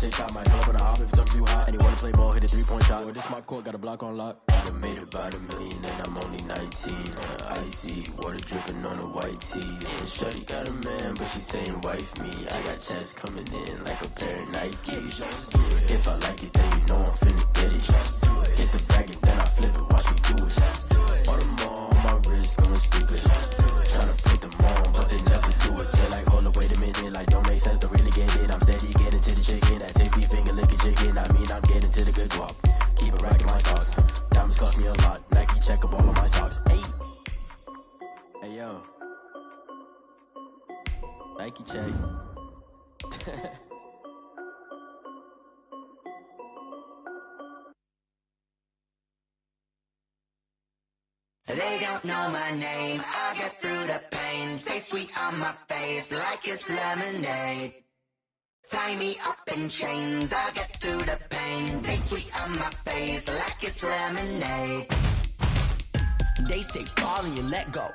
take time, might pull up on the hop if it's up too hot. And you wanna play ball, hit a 3-point shot. Or this my court, got a block on lock. I done made about $1 million and I'm only 19. Icy, water dripping on a white tee. And shorty got a man, but she saying wife me. I got checks coming in like a pair of Nikes. If I like it, then you know I'm finna get it. Hit the bag and then I flip it, watch me do it. All them on my wrist going stupid. Tryna put them on, but they never do it. They like, hold up, wait a minute, like don't make sense to really get it. I'm steady getting to the chicken, that tasty finger licking chicken. I mean, I'm getting to the good guap. Keep it racking my socks. Diamonds cost me a lot. Nike check up all of my stocks. Hey, hey yo, Nike check. They don't know my name, I get through the pain. Taste sweet on my face like it's lemonade. Tie me up in chains, I get through the pain. Taste sweet on my face like it's lemonade. They say fall and you let go,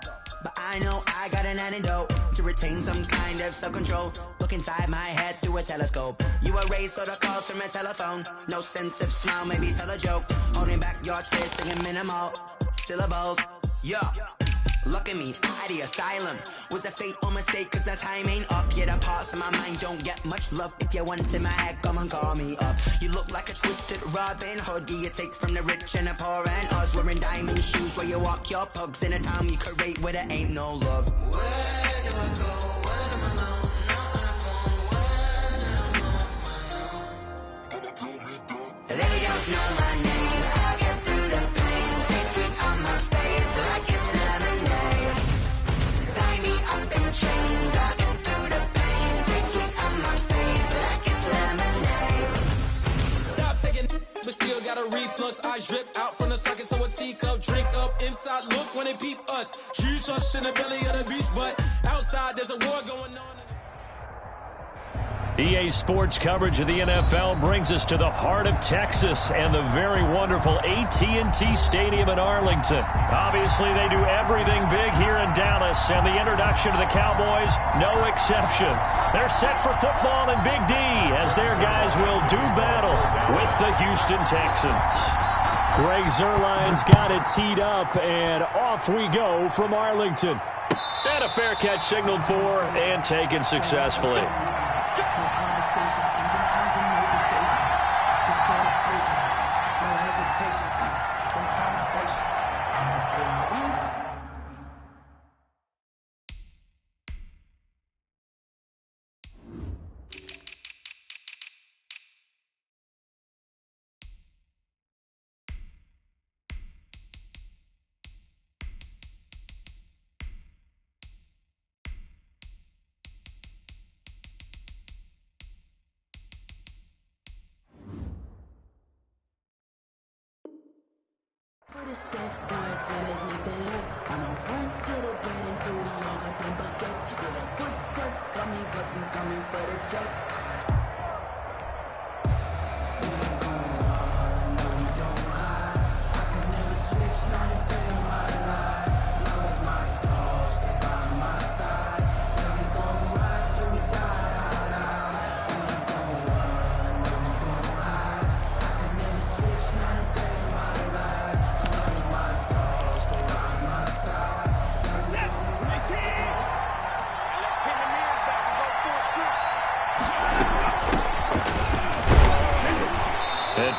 but I know I got an antidote to retain some kind of self-control. Look inside my head through a telescope. You erase all the calls from a telephone. No sense of smile, maybe tell a joke. Holding back your tears, singing minimal syllables. Yeah, look at me, out the asylum. Was a fate or mistake, cause the time ain't up. Yeah, the parts of my mind don't get much love. If you want in my head, come and call me up. You look like a twisted Robin Hood. You take from the rich and the poor and us. Wearing diamond shoes where you walk your pugs. In a town you create where there ain't no love. Where do I go? When I'm alone? Not on the phone. When I'm on my own. They don't know my name. I get through the pain. Taste sweet on my face like it's lemonade. Tie me up in chains. I get through the pain. Taste sweet on my face like it's lemonade. Stop taking, but still got a reflux. Eyes drip out from the socket to a teacup. Drink up inside, look when they peep us. Choose us in the belly of the beast, but outside there's a war going on. EA Sports coverage of the NFL brings us to the heart of Texas and the very wonderful AT&T Stadium in Arlington. Obviously, they do everything big here in Dallas, and the introduction to the Cowboys, no exception. They're set for football in Big D as their guys will do battle with the Houston Texans. Greg Zuerlein's got it teed up, and off we go from Arlington. And a fair catch signaled for and taken successfully.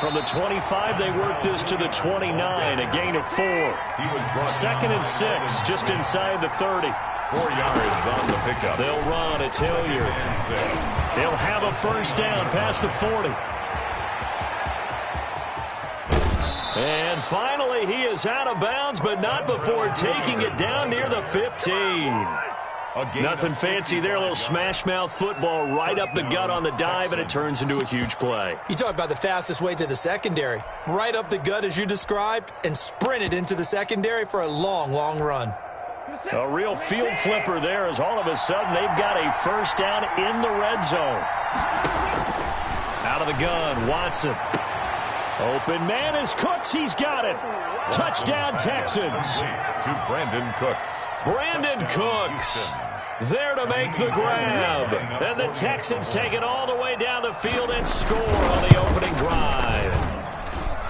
From the 25, they worked this to the 29, a gain of 4. Second and 6, just inside the 30. 4 yards on the pickup. They'll run. It's Hilliard. They'll have a first down past the 40. And finally, he is out of bounds, but not before taking it down near the 15. Nothing fancy there, a little smash-mouth football right up the gut on the dive, and it turns into a huge play. You talk about the fastest way to the secondary. Right up the gut as you described, and sprinted into the secondary for a long, long run. A real field flipper there as all of a sudden they've got a first down in the red zone. Out of the gun, Watson. Open man is Cooks. He's got it. Touchdown, Texans. To Brandon Cooks. Brandon Cooks. there to make the grab. And the Texans take it all the way down the field and score on the opening drive.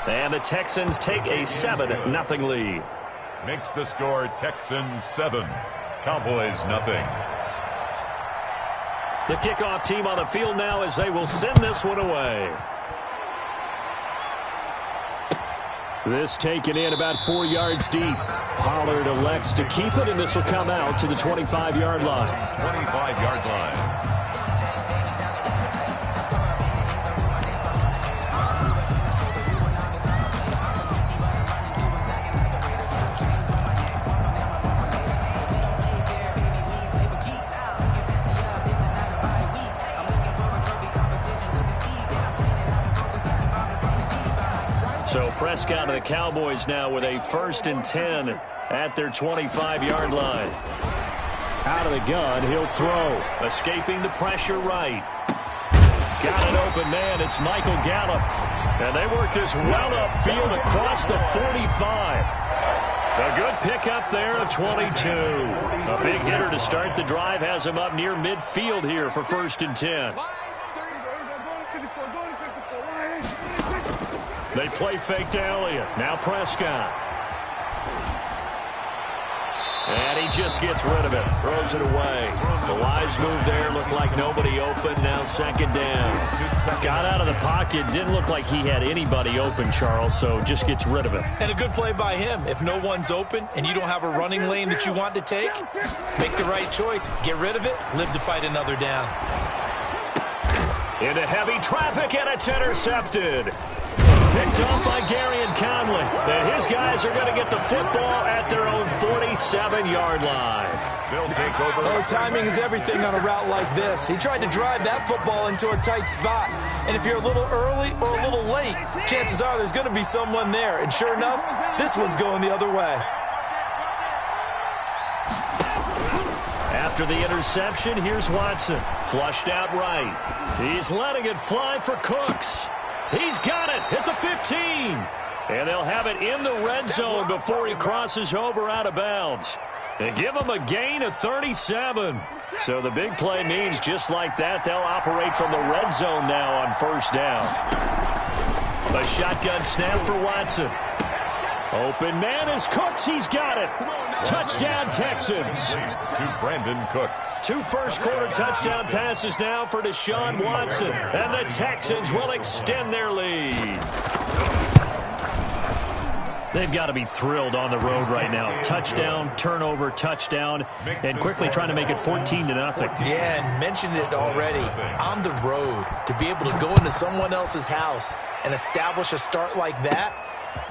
And the Texans take a 7-0 lead. Makes the score Texans 7, Cowboys nothing. The kickoff team on the field now as they will send this one away. This taken in about 4 yards deep. Pollard elects to keep it, and this will come out to the 25-yard line. 25-yard line. So Prescott and the Cowboys now with a 1st and 10 at their 25-yard line. Out of the gun, he'll throw. Escaping the pressure right. Got an open man. It's Michael Gallup. And they work this well upfield across the 45. A good pickup there of 22. A big hitter to start the drive has him up near midfield here for 1st and 10. They play fake to Elliott. Now Prescott. And he just gets rid of it. Throws it away. The wise move there. Looked like nobody open. Now 2nd down. Got out of the pocket. Didn't look like he had anybody open, Charles, so just gets rid of it. And a good play by him. If no one's open and you don't have a running lane that you want to take, make the right choice. Get rid of it. Live to fight another down. Into heavy traffic, and it's intercepted. Picked off by Gary and Conley. And his guys are going to get the football at their own 47-yard line. They'll take over. Oh, timing is everything on a route like this. He tried to drive that football into a tight spot. And if you're a little early or a little late, chances are there's going to be someone there. And sure enough, this one's going the other way. After the interception, here's Watson. Flushed out right. He's letting it fly for Cooks. He's got it at the 15. And they'll have it in the red zone before he crosses over out of bounds. They give him a gain of 37. So the big play means just like that, they'll operate from the red zone now on 1st down. A shotgun snap for Watson. Open man is Cooks. He's got it. Touchdown, Texans. To Brandon Cooks. 2 first-quarter touchdown passes now for Deshaun Watson. And the Texans will extend their lead. They've got to be thrilled on the road right now. Touchdown, turnover, touchdown, and quickly trying to make it 14-0. Yeah, and mentioned it already. On the road, to be able to go into someone else's house and establish a start like that,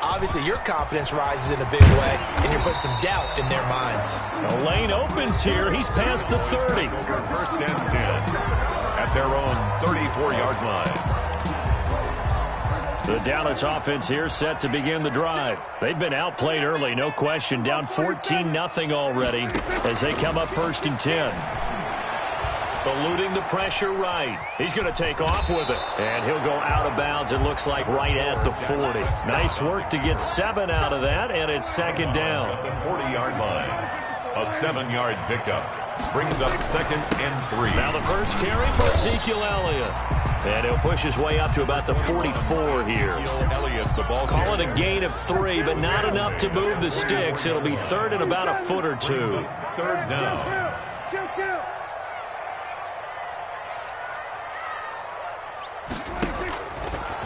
obviously your confidence rises in a big way, and you're putting some doubt in their minds. The lane opens here. He's past the 30. 1st and 10 at their own 34-yard line. The Dallas offense here set to begin the drive. They've been outplayed early, no question. Down 14-0 already as they come up 1st and 10. Eluding the pressure right. He's going to take off with it. And he'll go out of bounds, it looks like, right at the 40. Nice work to get 7 out of that, and it's 2nd down. At the 40-yard line. A 7-yard pickup. Brings up 2nd and 3. Now the first carry for Ezekiel Elliott. And he'll push his way up to about the 44 here. Elliott, the ball Call it a gain of 3, but not enough to move the sticks. It'll be 3rd and about a foot or 2. 3rd down.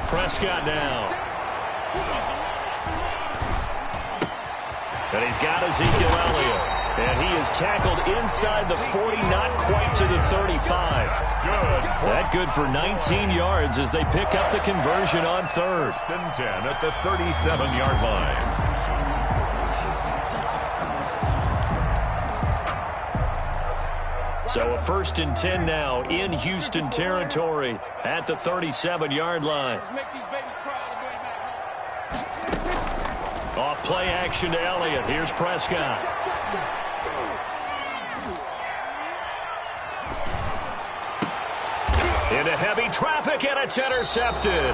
Prescott now. And he's got Ezekiel Elliott. And he is tackled inside the 40, not quite to the 35. That good for 19 yards as they pick up the conversion on 3rd. 1st and 10 at the 37-yard line. So a 1st and 10 now in Houston territory at the 37-yard line. Off play action to Elliott. Here's Prescott. Into heavy traffic, and it's intercepted.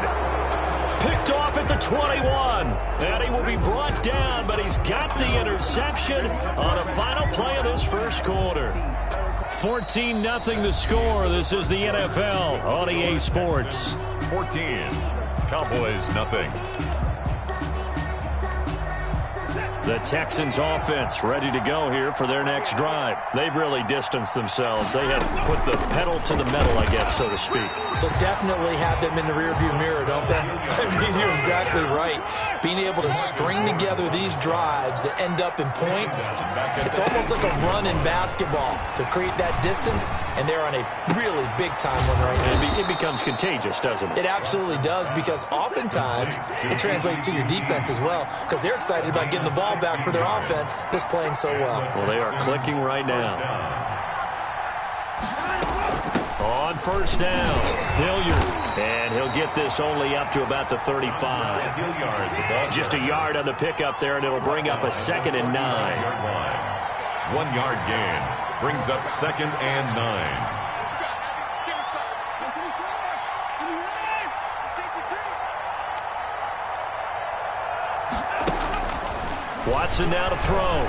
Picked off at the 21. And he will be brought down, but he's got the interception on a final play of this 1st quarter. 14-0 the score. This is the NFL on EA Sports. 14. Cowboys nothing. The Texans offense ready to go here for their next drive. They've really distanced themselves. They have put the pedal to the metal, I guess, so to speak. So definitely have them in the rearview mirror, don't they? I mean, you're exactly right. Being able to string together these drives that end up in points, it's almost like a run in basketball to create that distance, and they're on a really big-time one right now. It becomes contagious, doesn't it? It absolutely does, because oftentimes it translates to your defense as well, because they're excited about getting the ball back for their offense that's playing so well. Well, they are clicking right now. On first down, Hilliard. And he'll get this only up to about the 35. Just a yard on the pickup there, and it'll bring up a 2nd and 9. 1 yard gain brings up 2nd and 9. Watson now to throw.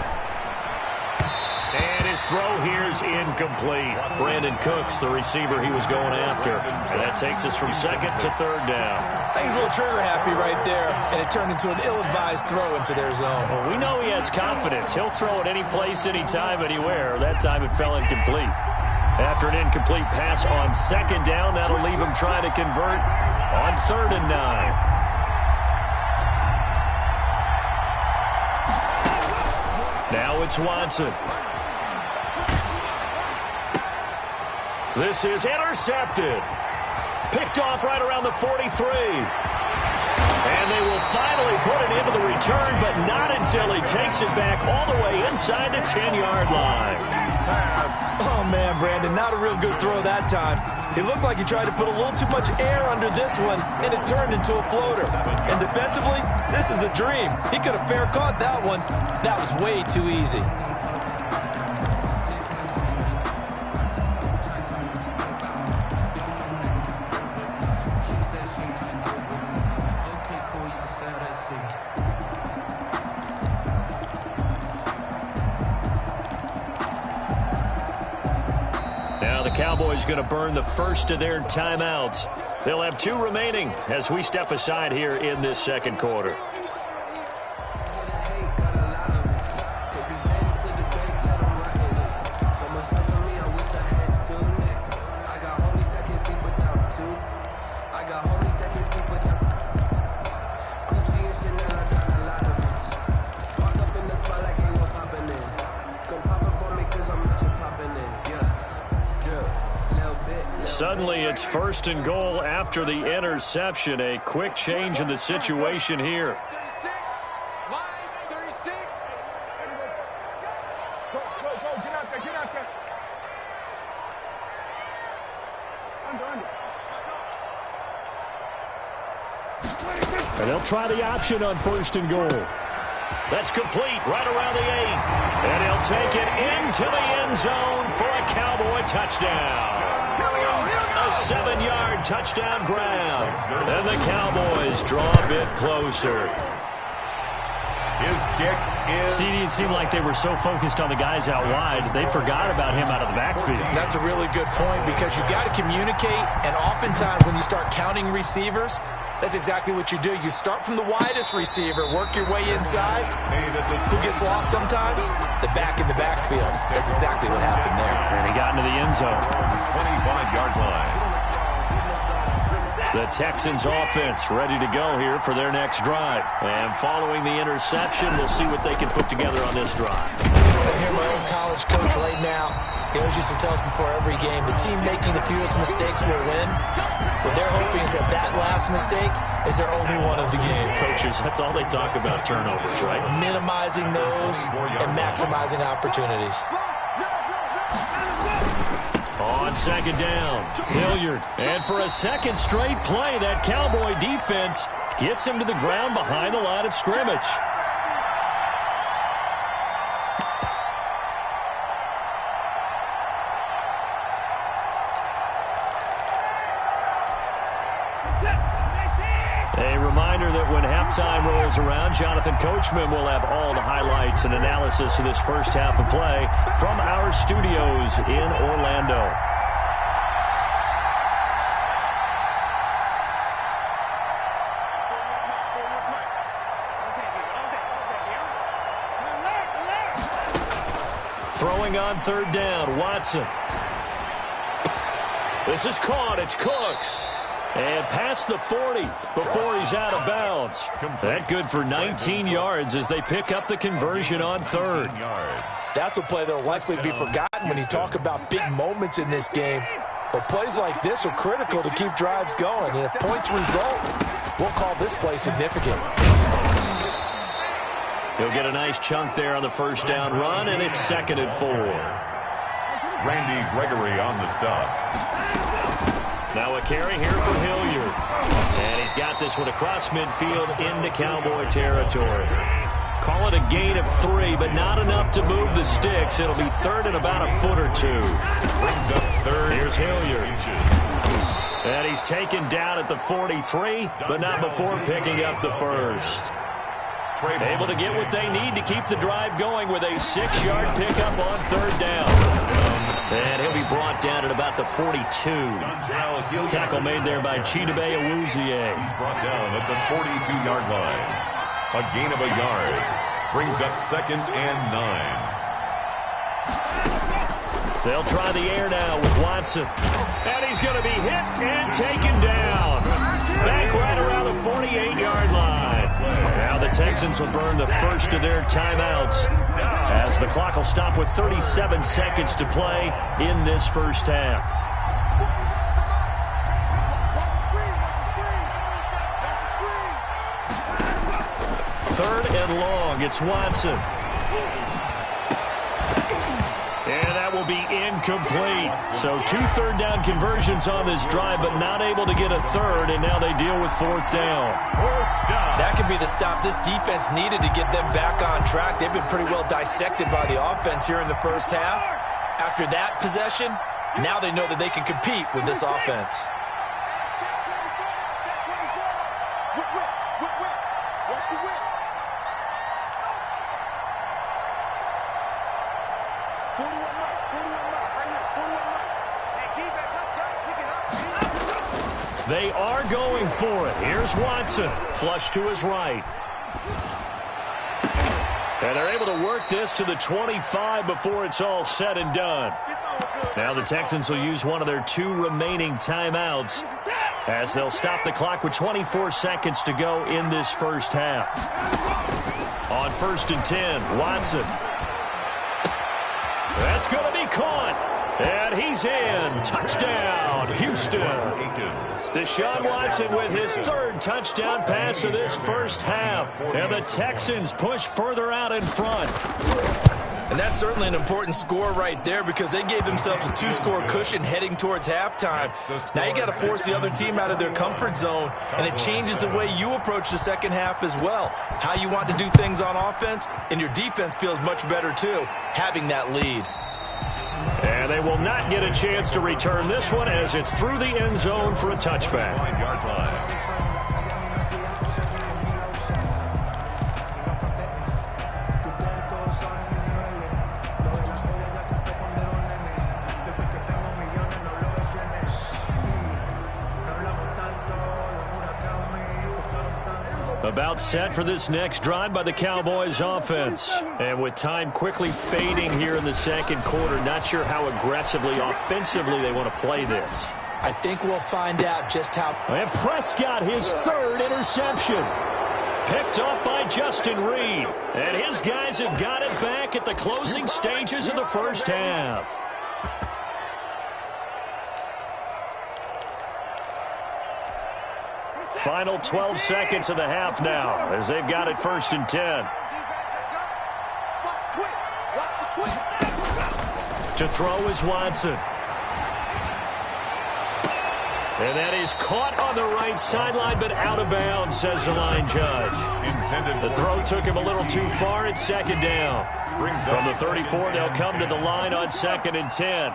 And his throw here is incomplete. Brandon Cooks, the receiver he was going after. And that takes us from 2nd to 3rd down. I think he's a little trigger happy right there, and it turned into an ill-advised throw into their zone. Well, we know he has confidence. He'll throw it any place, anytime, anywhere. That time it fell incomplete. After an incomplete pass on 2nd down, that'll leave him trying to convert on 3rd and 9. Now it's Watson. This is intercepted. Picked off right around the 43. And they will finally put it into the return, but not until he takes it back all the way inside the 10-yard line. Oh, man, Brandon, not a real good throw that time. He looked like he tried to put a little too much air under this one, and it turned into a floater. And defensively, this is a dream. He could have fair caught that one. That was way too easy. Cowboys going to burn the first of their timeouts. They'll have 2 remaining as we step aside here in this 2nd quarter. Suddenly, it's 1st and goal after the interception. A quick change in the situation here. And they'll try the option on 1st and goal. That's complete right around the 8. And he'll take it into the end zone for a Cowboy touchdown. A 7-yard touchdown grab. And the Cowboys draw a bit closer. His kick is... See, it seemed like they were so focused on the guys out wide, they forgot about him out of the backfield. That's a really good point, because you got to communicate, and oftentimes when you start counting receivers, that's exactly what you do. You start from the widest receiver, work your way inside. Who gets lost sometimes? The back in the backfield. That's exactly what happened there. And he got into the end zone. 25-yard line. The Texans offense ready to go here for their next drive. And following the interception, we'll see what they can put together on this drive. I hear my own college coach right now. He always used to tell us before every game, the team making the fewest mistakes will win. What they're hoping is that that last mistake is their only one of the game. Coaches, that's all they talk about, turnovers, right? Minimizing those and maximizing opportunities. On 2nd down, Hilliard. And for a 2nd straight play, that Cowboy defense gets him to the ground behind the line of scrimmage. A reminder that when halftime rolls around, Jonathan Coachman will have all the highlights and analysis of this first half of play from our studios in Orlando. Throwing on third down, Watson. This is caught. It's Cooks. And past the 40 before he's out of bounds. That good for 19 yards as they pick up the conversion on third. That's a play that will likely be forgotten when you talk about big moments in this game. But plays like this are critical to keep drives going. And if points result, we'll call this play significant. He'll get a nice chunk there on the first down run, and it's 2nd and 4. Randy Gregory on the stop. Now a carry here for Hilliard. And he's got this one across midfield into Cowboy territory. Call it a gain of 3, but not enough to move the sticks. It'll be 3rd and about a foot or 2. Brings up 3rd. Here's Hilliard. And he's taken down at the 43, but not before picking up the first. Able to get what they need to keep the drive going with a 6-yard pickup on third down. And he'll be brought down at about the 42. Tackle made there by Chidobe Awuzie. He's brought down at the 42-yard line. A gain of a yard. Brings up 2nd and 9. They'll try the air now with Watson. And he's going to be hit and taken down. Back right around the 48-yard line. Now the Texans will burn the first of their timeouts as the clock will stop with 37 seconds to play in this first half. 3rd and long. It's Watson. And that will be incomplete. So 2 third-down conversions on this drive, but not able to get a third, and now they deal with 4th down. That could be the stop this defense needed to get them back on track. They've been pretty well dissected by the offense here in the first half. After that possession, now they know that they can compete with this offense. They are going for it. Here's Watson. Flush to his right. And they're able to work this to the 25 before it's all said and done. Now the Texans will use one of their 2 remaining timeouts as they'll stop the clock with 24 seconds to go in this first half. On 1st and 10, Watson. That's going to be caught. And he's in. Touchdown, Houston. Deshaun Watson with his 3rd touchdown pass of this first half. And the Texans push further out in front. And that's certainly an important score right there because they gave themselves a 2-score cushion heading towards halftime. Now you got to force the other team out of their comfort zone, and it changes the way you approach the second half as well. How you want to do things on offense, and your defense feels much better too, having that lead. And they will not get a chance to return this one as it's through the end zone for a touchback. 9-yard line. About set for this next drive by the Cowboys offense. And with time quickly fading here in the second quarter, not sure how aggressively, offensively they want to play this. I think we'll find out just how. And Prescott, his 3rd interception. Picked off by Justin Reed. And his guys have got it back at the closing stages of the first half. Final 12 seconds of the half now as they've got it 1st and 10. To throw is Watson. And that is caught on the right sideline, but out of bounds, says the line judge. The throw took him a little too far. It's 2nd down. From the 34, they'll come to the line on 2nd and 10.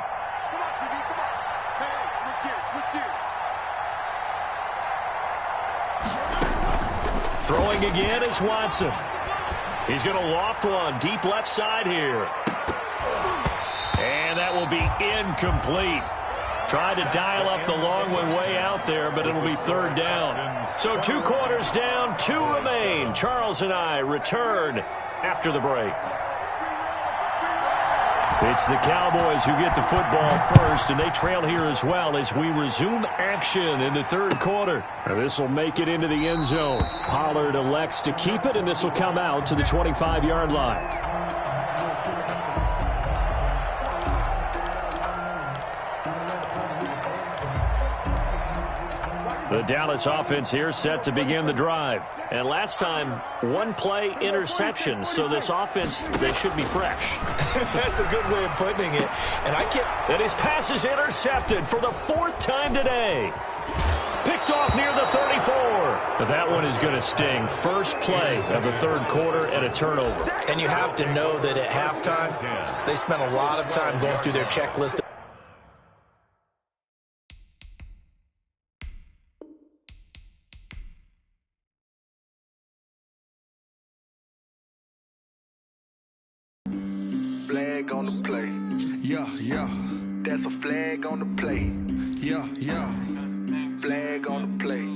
Throwing again is Watson. He's going to loft one deep left side here. And that will be incomplete. Tried to dial up the long one way out there, but it'll be third down. So 2 quarters down, 2 remain. Charles and I return after the break. It's the Cowboys who get the football first, and they trail here as well as we resume action in the third quarter. And this will make it into the end zone. Pollard elects to keep it, and this will come out to the 25-yard line. The Dallas offense here set to begin the drive. And last time, 1 play interception. So this offense, they should be fresh. That's a good way of putting it. And I can't... And his pass is intercepted for the 4th time today. Picked off near the 34. But that one is going to sting. First play of the third quarter and a turnover. And you have to know that at halftime, they spent a lot of time going through their checklist. Flag on the play. Yeah, yeah. That's a flag on the play. Yeah, yeah. Flag on the play.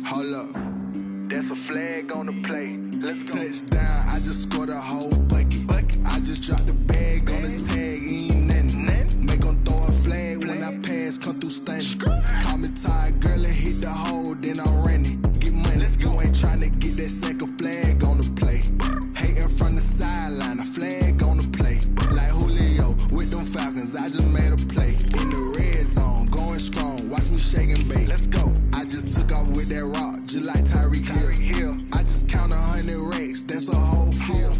Hold up. That's a flag on the play. Let's go. Touchdown, I just scored a whole bucket. I just dropped the bag on the tag, ain't nothing. Make them throw a flag when I pass, come through stunning. Call me tired, girl, and hit the hole, then I'm running. Get money, you ain't trying to get that second flag on the play. Hating from the sideline, a flag on the play. Like Julio with them Falcons, I just made a play. In the red zone, going strong, watch me shake and bake. Let's go. I just took off with that rock, just like Tyreek Hill. I just count 100 racks, that's a whole field.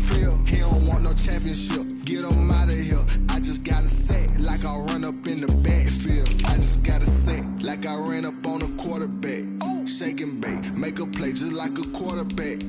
He don't want no championship, get him out of here. I just got a set, like I run up in the backfield. I just got a set, like I ran up on a quarterback. Shake and bake, make a play just like a quarterback.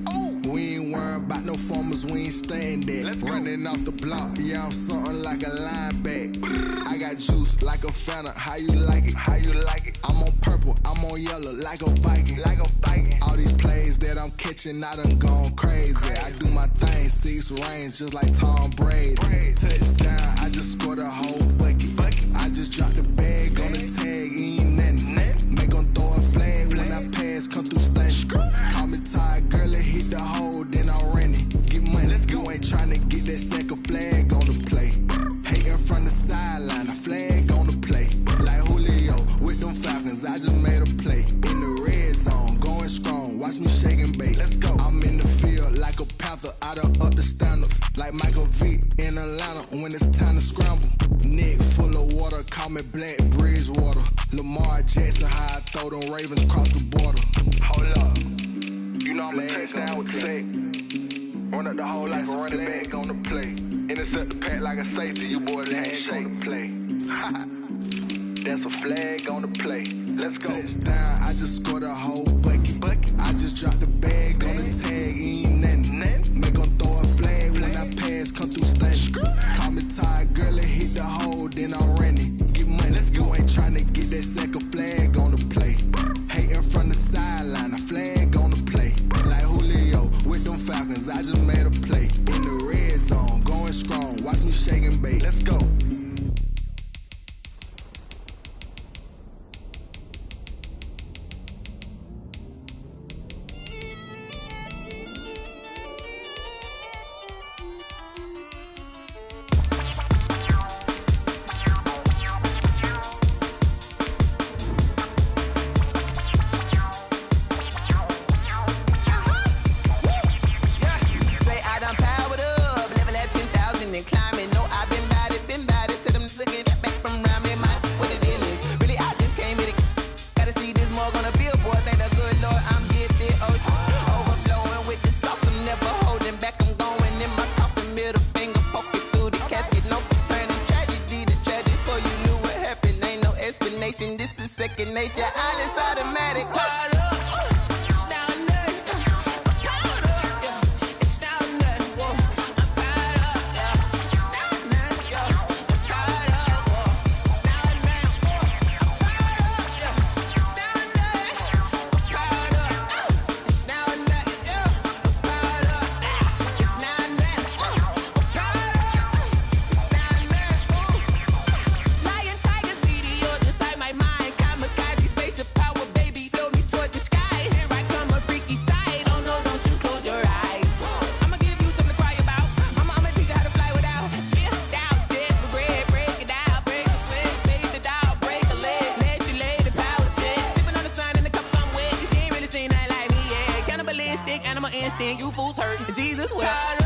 We ain't worrying about no formers, we ain't staying there. Running off the block, yeah, I'm something like a linebacker. I got juice like a Fanta, how you like it? How you like it? I'm on purple, I'm on yellow, like a Viking. Like a Viking. All these plays that I'm catching, I done gone crazy. I do my thing, 6 range, just like Tom Brady. Touchdown, I just scored a whole bucket. I just dropped the bag on the tag, ain't nothing. Make them throw a flag when I pass, come through stunning. Call me tired, girl, and hit the hole, then I'm running. Get money, you ain't trying to get that second flag on the play. Hating from the sideline, a flag on the play. Like Julio with them Falcons, I just made a play. In the red zone, going strong, watch me shake and bake. Let's go. I'm in the field like a Panther, I done up the standards. Like Michael Vick in Atlanta when it's time to scramble. Neck full of water, call me Black Bridgewater. Lamar Jackson, how I throw them Ravens cross the border. Hold up. You know I'm a touchdown with the sack. Run up the hole like a running back on the play. Intercept the pack like a safety, you boys handshake and play. That's a flag on the play. Let's go. Touchdown, I just scored a whole bucket. I just dropped the bag on the tag, ain't nothing. Make them throw a flag when I pass, come through stunning. Call me tired, girl, and hit the hole, then I'm running. Get money, you ain't trying to get that second flag on the play. Hating from the sideline, a flag on the play. Like Julio with them Falcons, I just made a play. In the red zone, going strong, watch me shake and bake. Let's go. then you fools hurt. Jesus wept.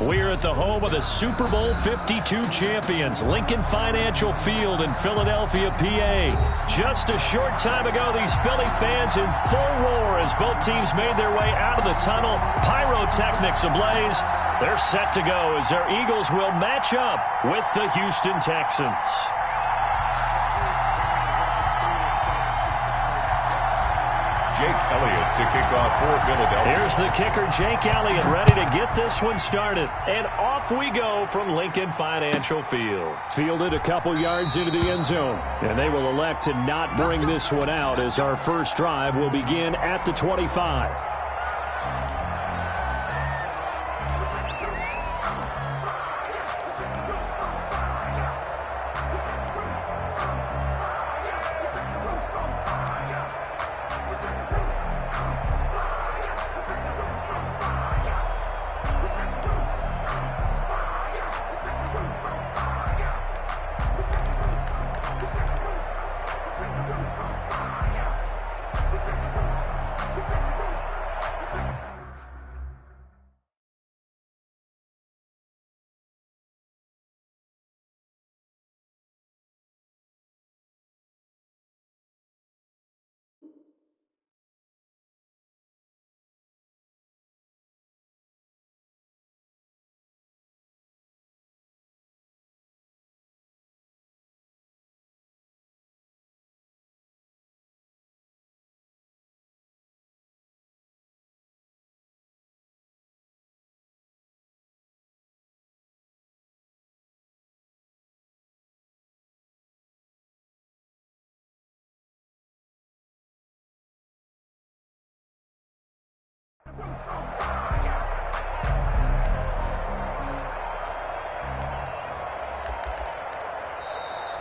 We're at the home of the Super Bowl 52 champions, Lincoln Financial Field in Philadelphia, PA. Just a short time ago, these Philly fans in full roar as both teams made their way out of the tunnel. Pyrotechnics ablaze. They're set to go as their Eagles will match up with the Houston Texans. Jake Elliott to kick off for Philadelphia. Here's the kicker, Jake Elliott, ready to get this one started. And off we go from Lincoln Financial Field. Fielded a couple yards into the end zone. And they will elect to not bring this one out as our first drive will begin at the 25.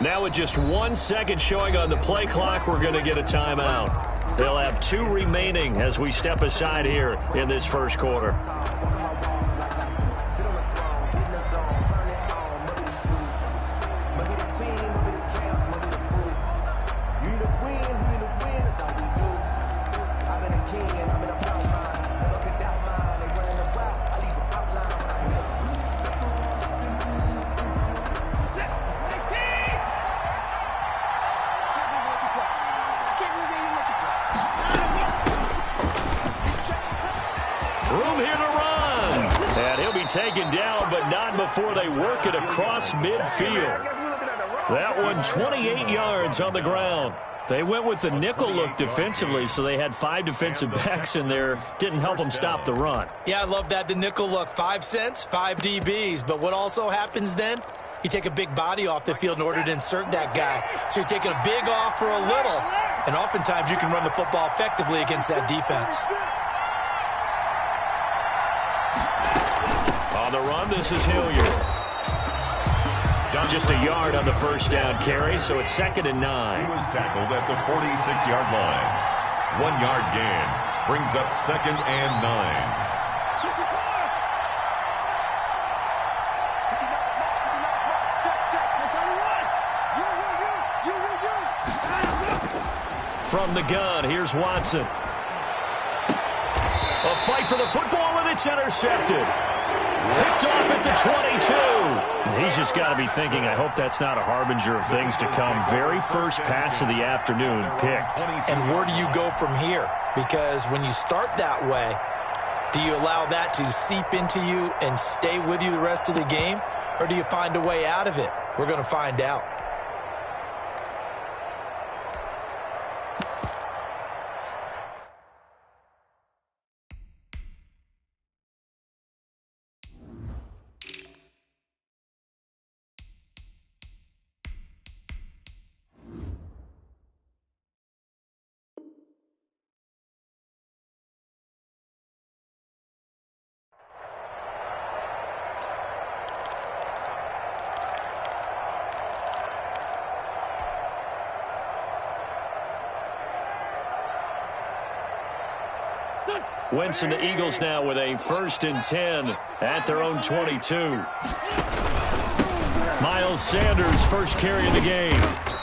Now with just 1 second showing on the play clock, we're going to get a timeout. They'll have 2 remaining as we step aside here in this first quarter. Taken down, but not before they work it across midfield. That one 28 yards on the ground. They went with the nickel look defensively, so they had 5 defensive backs in there. Didn't help them stop the run. Yeah, I love that, the nickel look. 5 cents, 5 DBs. But what also happens then? You take a big body off the field in order to insert that guy. So you're taking a big off for a little. And oftentimes you can run the football effectively against that defense. On the run, this is Hilliard. Just a yard on the first down carry, so it's 2nd and 9. He was tackled at the 46-yard line. 1 yard gain brings up 2nd and 9. From the gun, here's Watson. A fight for the football, and it's intercepted. Picked off at the 22. He's just got to be thinking, I hope that's not a harbinger of things to come. Very first pass of the afternoon picked. And where do you go from here? Because when you start that way, do you allow that to seep into you and stay with you the rest of the game? Or do you find a way out of it? We're going to find out. Wentz and the Eagles now with a 1st and 10 at their own 22. Miles Sanders first carry of the game.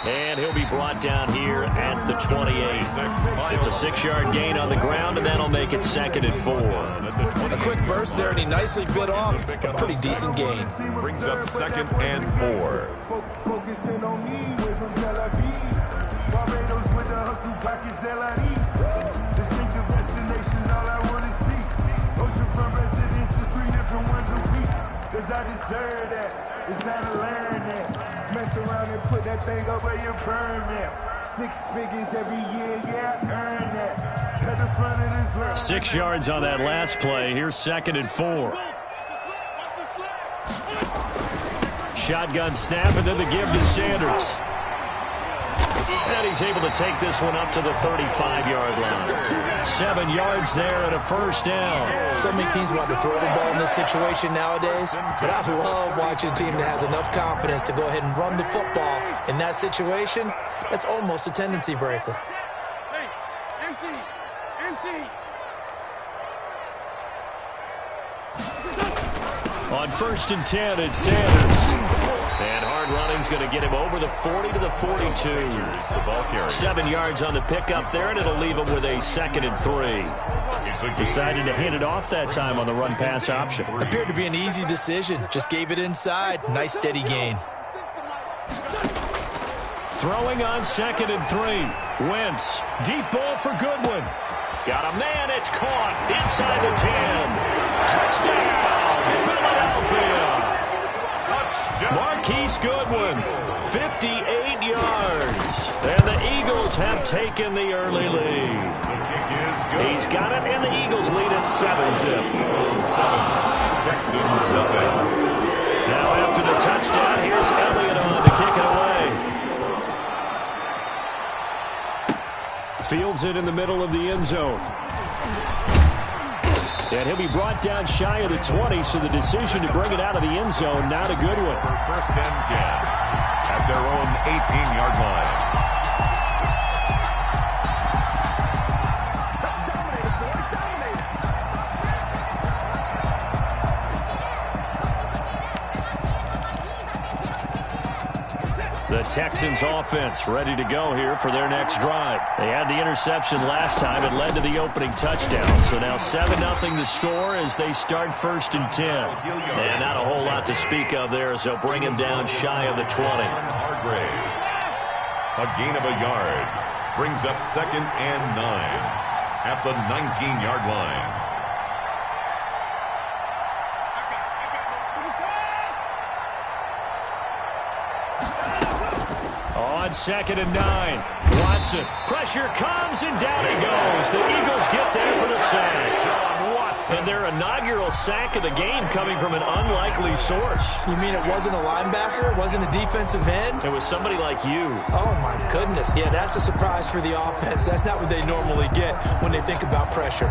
And he'll be brought down here at the 28. It's a 6-yard gain on the ground, and that'll make it 2nd and 4. A quick burst there, and he nicely bit off a pretty decent gain. Brings up 2nd and 4. Focusing on me, way from Tel Aviv. Barbados with the hustle pockets, LIDs. Distinctive destinations, all I want to see. Oceanfront residences, 3 different ones a week. Cause I deserve that. It's time to learn that. Mess around and put that thing up where your permit. 6 figures every year, yeah, I earn that. Cut the front of this road. 6 yards on that last play. Here's 2nd and 4. Shotgun snap, and then the give to Sanders. And he's able to take this one up to the 35-yard line. 7 yards there and a 1st down. So many teams want to throw the ball in this situation nowadays, but I love watching a team that has enough confidence to go ahead and run the football in that situation. That's almost a tendency breaker. On 1st and 10, it's Sanders. And hard running's going to get him over the 40 to the 42. The ball carrier. 7 yards on the pickup there, and it'll leave him with a 2nd and 3. Decided to hand it off that time on the run-pass option. Appeared to be an easy decision. Just gave it inside. Nice steady gain. Throwing on 2nd and 3. Wentz. Deep ball for Goodwin. Got a man. It's caught inside the 10. Touchdown, Philadelphia. Marquise Goodwin, 58 yards. And the Eagles have taken the early lead. He's got it, and the Eagles lead at 7-zip. Now after the touchdown, here's Elliott on to kick it away. Fields it in the middle of the end zone. And he'll be brought down shy of the 20, so the decision to bring it out of the end zone now to Goodwin. For 1st and 10 at their own 18-yard line. The Texans offense ready to go here for their next drive. They had the interception last time. It led to the opening touchdown. So now 7-0 to score as they start 1st and 10. And not a whole lot to speak of there as they'll bring him down shy of the 20. A gain of a yard. Brings up 2nd and 9 at the 19-yard line. On 2nd and 9, Watson. Pressure comes, and down he goes. The Eagles get there for the sack. And their inaugural sack of the game coming from an unlikely source. You mean it wasn't a linebacker? It wasn't a defensive end? It was somebody like you. Oh, my goodness. Yeah, that's a surprise for the offense. That's not what they normally get when they think about pressure.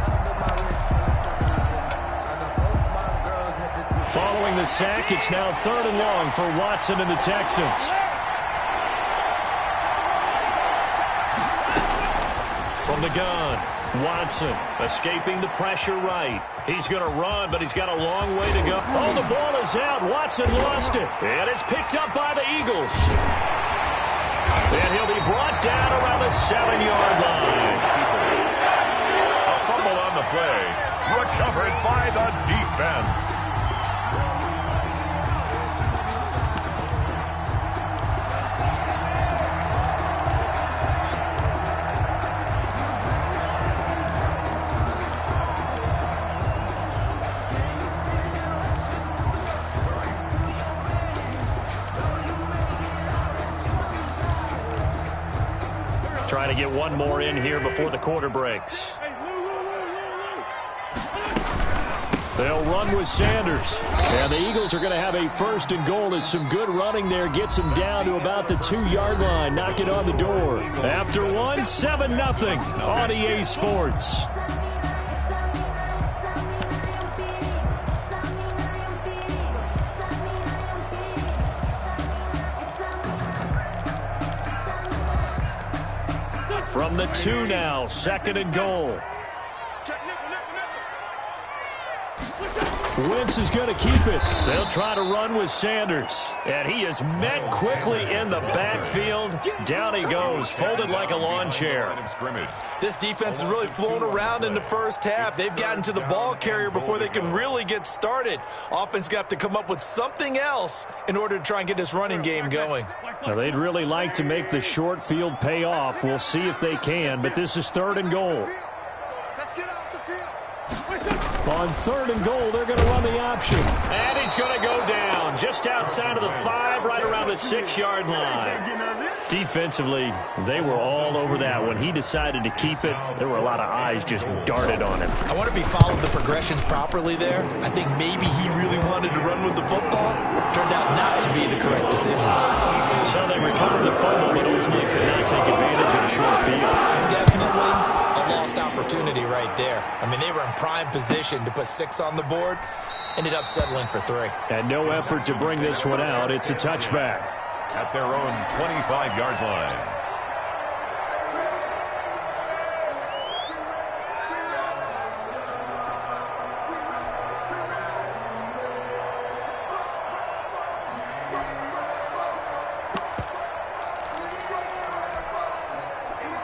Following the sack, it's now 3rd and long for Watson and the Texans. From the gun, Watson escaping the pressure right. He's going to run, but he's got a long way to go. Oh, the ball is out. Watson lost it. And it's picked up by the Eagles. And he'll be brought down around the 7-yard line. A fumble on the play. Recovered by the defense. Trying to get one more in here before the quarter breaks. They'll run with Sanders. And the Eagles are going to have a 1st and goal as some good running there gets them down to about the 2-yard line. Knock it on the door. After one, 7-0 on EA Sports. From the 2 now, 2nd and goal. Wentz is going to keep it. They'll try to run with Sanders. And he is met quickly in the backfield. Down he goes, folded like a lawn chair. This defense is really flown around in the first half. They've gotten to the ball carrier before they can really get started. Offense got to have to come up with something else in order to try and get this running game going. Now, they'd really like to make the short field pay off. We'll see if they can, but this is 3rd and goal. On 3rd and goal, they're going to run the option. And he's going to go down just outside of the 5, right around the 6-yard line. Defensively, they were all over that. When he decided to keep it, there were a lot of eyes just darted on him. I wonder if he followed the progressions properly there. I think maybe he really wanted to run with the football. Turned out not to be the correct decision. So they recovered the fumble, but ultimately could not take advantage of the short field. Definitely a lost opportunity right there. I mean, they were in prime position to put 6 on the board. Ended up settling for 3. And no effort to bring this one out. It's a touchback. At their own 25-yard line.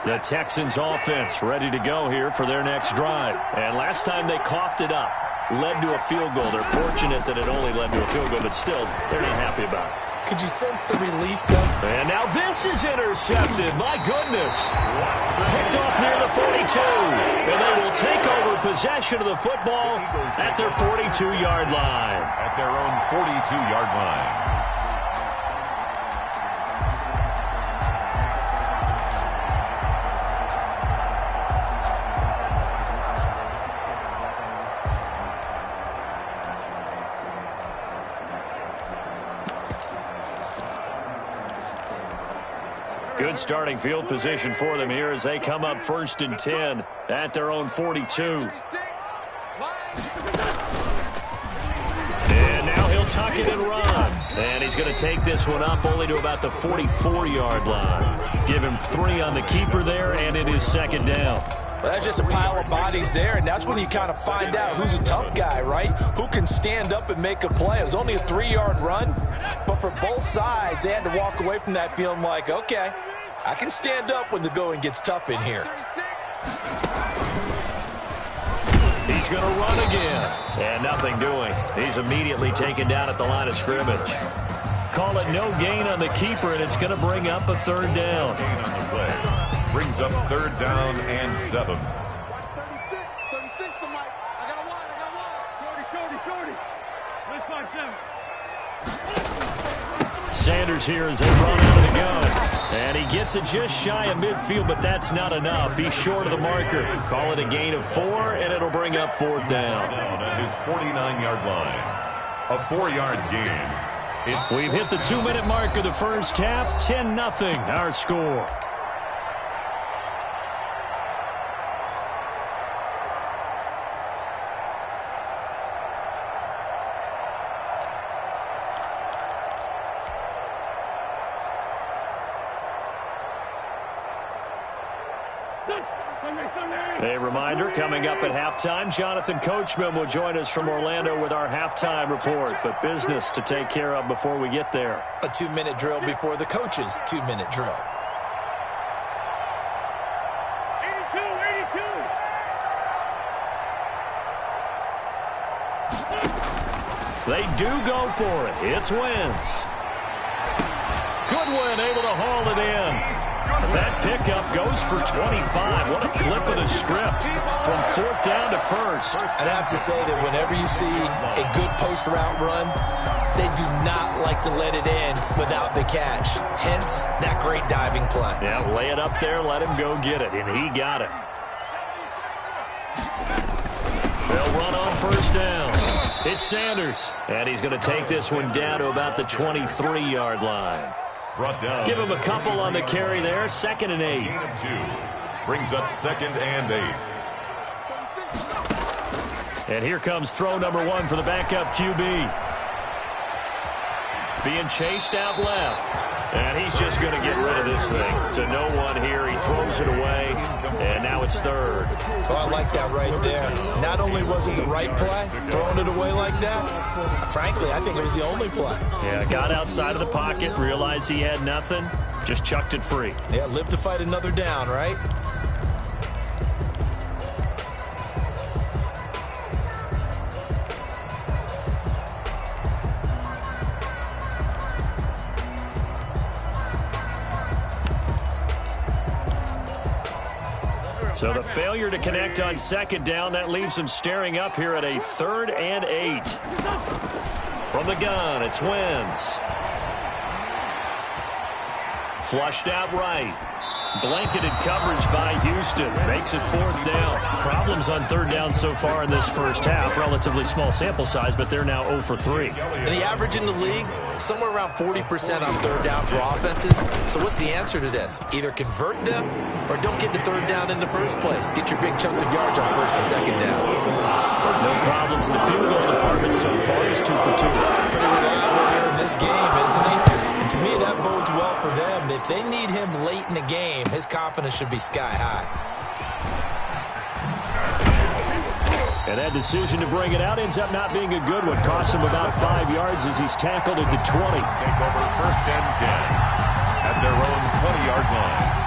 The Texans offense ready to go here for their next drive. And last time they coughed it up, led to a field goal. They're fortunate that it only led to a field goal, but still, they're not happy about it. Could you sense the relief, though? And now this is intercepted. My goodness. Picked off near the 42. And they will take over possession of the football at their 42-yard line. At their own 42-yard line. Good starting field position for them here as they come up 1st and 10 at their own 42. And now he'll tuck it and run. And he's going to take this one up only to about the 44-yard line. Give him 3 on the keeper there, and it is 2nd down. Well, that's just a pile of bodies there, and that's when you kind of find out who's a tough guy, right? Who can stand up and make a play. It was only a 3-yard run, but for both sides, they had to walk away from that feeling like, okay, I can stand up when the going gets tough in here. He's going to run again, and nothing doing. He's immediately taken down at the line of scrimmage. Call it no gain on the keeper, and it's going to bring up a 3rd down. Gain on the play. Brings up 3rd down and 7. 36 to Mike. I got one. Cody. Let's 5-7. Sanders here as they run out of the gun. And he gets it just shy of midfield, but that's not enough. He's short of the marker. Call it a gain of 4, and it'll bring up 4th down. At his 49-yard line. A 4-yard gain. We've hit the 2-minute mark of the first half. 10-0 our score. A reminder, coming up at halftime, Jonathan Coachman will join us from Orlando with our halftime report. But business to take care of before we get there. A 2-minute drill before the coach's 2-minute drill. 82. They do go for it. It's Wentz. Goodwin able to haul it in. That pickup goes for 25. What a flip of the script from 4th down to 1st. I'd have to say that whenever you see a good post route run, they do not like to let it end without the catch. Hence, that great diving play. Yeah, lay it up there, let him go get it, and he got it. They'll run on first down. It's Sanders, and he's going to take this one down to about the 23-yard line. Give him a couple on the carry there, 2nd and 8. Gain of 2. Brings up 2nd and 8. And here comes throw number 1 for the backup QB. Being chased out left. And he's just going to get rid of this thing to no one here. He throws it away, and now it's 3rd. Oh, I like that right there. Not only was it the right play, throwing it away like that, frankly, I think it was the only play. Yeah, got outside of the pocket, realized he had nothing, just chucked it free. Yeah, live to fight another down, right? So the failure to connect on 2nd down, that leaves him staring up here at a 3rd and 8. From the gun, it's Wentz. Flushed out right. Blanketed coverage by Houston. Makes it 4th down. Problems on 3rd down so far in this first half. Relatively small sample size, but they're now 0 for 3. And the average in the league, somewhere around 40% on 3rd down for offenses. So what's the answer to this? Either convert them or don't get to 3rd down in the first place. Get your big chunks of yards on 1st and 2nd down. No problems in the field goal department so far. He's 2 for 2. Pretty reliable here in this game, isn't he? And to me, that bodes well for them. If they need him late in the game, his confidence should be sky high. And that decision to bring it out ends up not being a good one. Costs him about 5 yards as he's tackled at the 20. Take over 1st and 10 at their own 20-yard line.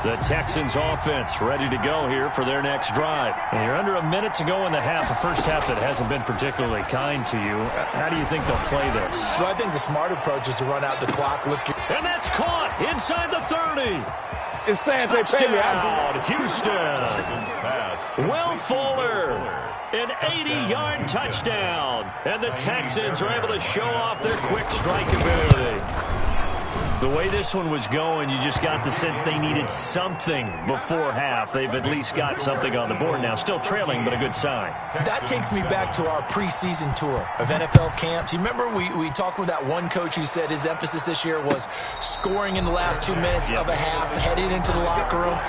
The Texans offense ready to go here for their next drive. And you're under a minute to go in the half. The first half that hasn't been particularly kind to you. How do you think they'll play this? Well, I think the smart approach is to run out the clock. And that's caught inside the 30. It's saying they pay me. Houston. Will Fuller. An 80-yard touchdown. And the Texans are able to show off their quick strike ability. The way this one was going, you just got the sense they needed something before half. They've at least got something on the board now. Still trailing, but a good sign. That takes me back to our preseason tour of NFL camps. You remember we talked with that one coach who said his emphasis this year was scoring in the last 2 minutes of a half, heading into the locker room.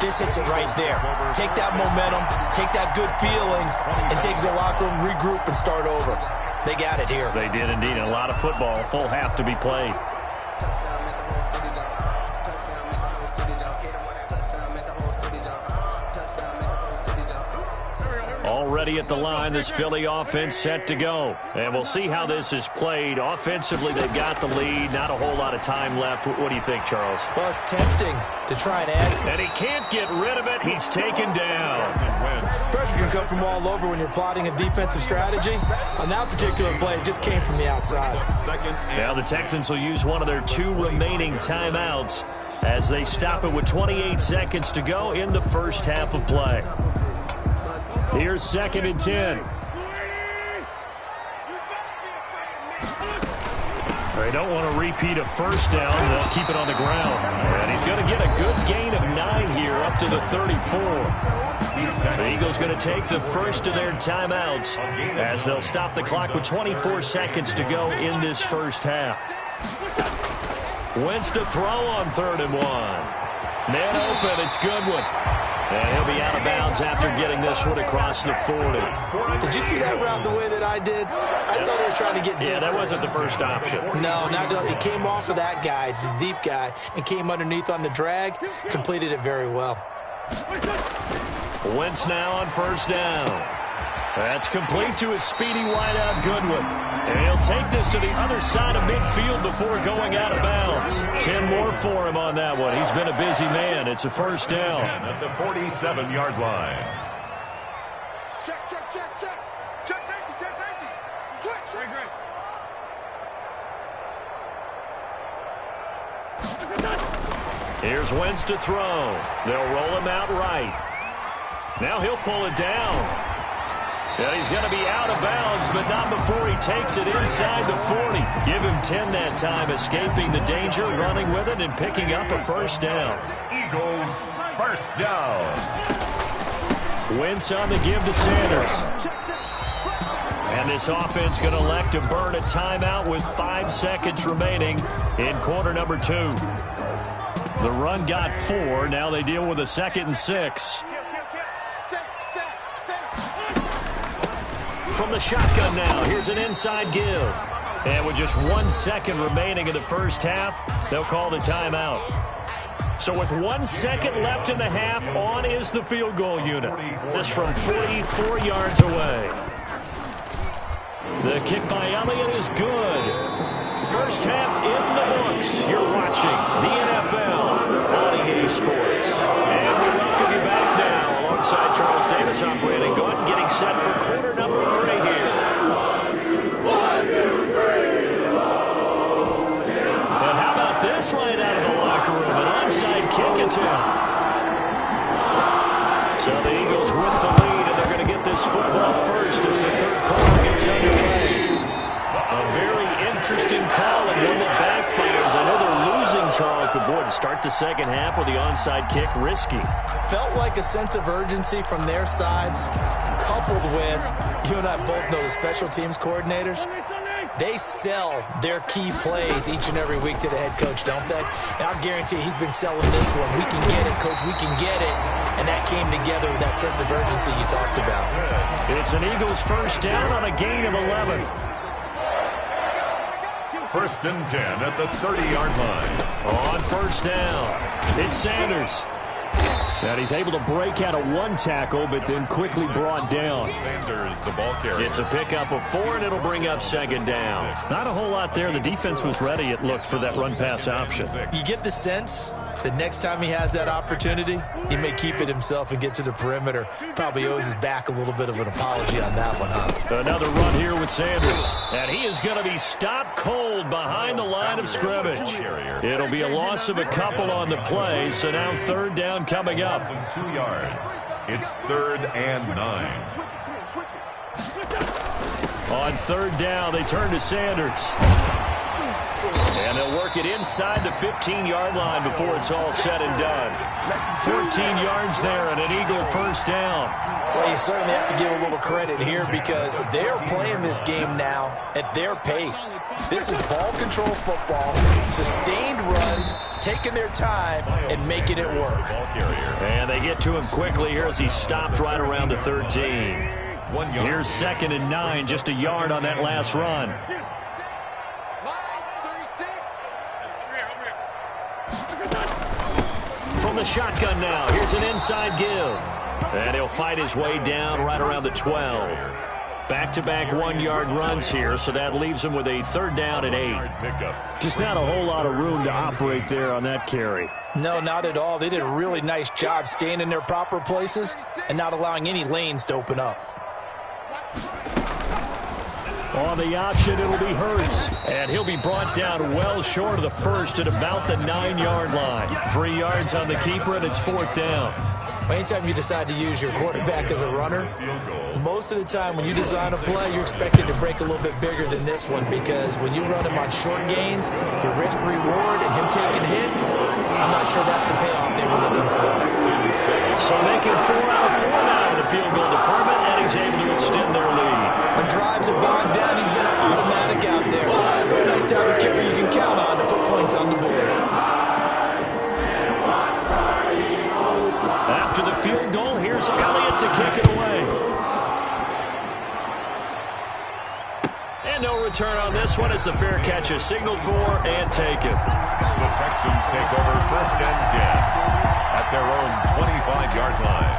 This hits it right there. Take that momentum, take that good feeling, and take the locker room, regroup, and start over. They got it here. They did indeed. And a lot of football, full half to be played. Already at the line, this Philly offense set to go. And we'll see how this is played. Offensively, they've got the lead. Not a whole lot of time left. What do you think, Charles? Well, it's tempting to try and add. And he can't get rid of it. He's taken down. Pressure can come from all over when you're plotting a defensive strategy. On that particular play, it just came from the outside. Now the Texans will use one of their 2 remaining timeouts as they stop it with 28 seconds to go in the first half of play. Here's 2nd and 10. They don't want to repeat a first down. They'll keep it on the ground. And he's going to get a good gain of 9 here up to the 34. The Eagles going to take the first of their timeouts as they'll stop the clock with 24 seconds to go in this first half. Wentz to throw on 3rd and 1. Man open. It's Goodwin. And he'll be out of bounds after getting this one across the 40. Did you see that route the way that I did? I thought he was trying to get deep. Yeah, that wasn't the first option. No, not he came off of that guy, the deep guy, and came underneath on the drag. Completed it very well. Wentz now on first down. That's complete to his speedy wideout Goodwin. And he'll take this to the other side of midfield before going out of bounds. 10 more for him on that one. He's been a busy man. It's a first down. At the 47-yard line. Check. Check safety. Switch. Here's Wentz to throw. They'll roll him out right. Now he'll pull it down. And he's going to be out of bounds, but not before he takes it inside the 40. Give him 10 that time, escaping the danger, running with it, and picking up a first down. Eagles, first down. Wentz on the give to Sanders. And this offense going to elect to burn a timeout with 5 seconds remaining in quarter number 2. The run got 4. Now they deal with a 2nd and 6. From the shotgun now, here's an inside give. And with just 1 second remaining in the first half, they'll call the timeout. So with 1 second left in the half, on is the field goal unit. This from 44 yards away. The kick by Elliott is good. First half in the books. You're watching the NFL on EA Sports. And we welcome you back now alongside Charles Davis. I'm Brandon Gordon, getting set for quarter number 3 here. 1, 2, 3. And how about this right out of the locker room? An onside kick attempt. So the Eagles with the lead, and they're going to get this football first as the third quarter gets underway. A very interesting call and one that backfires. I know they're losing, Charles, but boy, to start the second half with the onside kick, risky. Felt like a sense of urgency from their side, coupled with, you and I both know the special teams coordinators, they sell their key plays each and every week to the head coach, don't they? And I guarantee he's been selling this one. We can get it, coach, we can get it. And that came together with that sense of urgency you talked about. It's an Eagles first down on a gain of 11. First and 10 at the 30-yard line. On first down, it's Sanders. And he's able to break out of 1 tackle, but then quickly brought down. Sanders, the ball carrier. It's a pickup of 4, and it'll bring up 2nd down. Not a whole lot there. The defense was ready, it looked, for that run-pass option. You get the sense that next time he has that opportunity, he may keep it himself and get to the perimeter. Probably owes his back a little bit of an apology on that one, huh? Another run here with Sanders. And he is going to be stopped cold behind the line of scrimmage. It'll be a loss of a couple on the play, so now 3rd down coming up. 2 yards. It's 3rd and 9. On 3rd down, they turn to Sanders. And they'll work it inside the 15-yard line before it's all said and done. 14 yards there and an Eagle first down. Well, you certainly have to give a little credit here because they're playing this game now at their pace. This is ball control football, sustained runs, taking their time and making it work. And they get to him quickly here as he stopped right around the 13. Here's 2nd and 9, just a yard on that last run. From the shotgun now, here's an inside give. And he'll fight his way down right around the 12. Back-to-back 1-yard runs here, so that leaves him with a 3rd down and 8. Just not a whole lot of room to operate there on that carry. No, not at all. They did a really nice job staying in their proper places and not allowing any lanes to open up. On the option, it'll be Hurts. And he'll be brought down well short of the first at about the 9-yard line. 3 yards on the keeper, and it's 4th down. Anytime you decide to use your quarterback as a runner, most of the time when you design a play, you're expected to break a little bit bigger than this one because when you run him on short gains, your risk-reward and him taking hits, I'm not sure that's the payoff they were looking for. So making 4 out of 4 now in the field goal department, and he's able to extend their lead. When drives have bogged down, he's been automatic out there. So nice to have a kicker you can count on to put points on the board. After the field goal, here's Elliott to kick it away. And no return on this one as the fair catch is signaled for and taken. The Texans take over 1st and 10 at their own 25-yard line.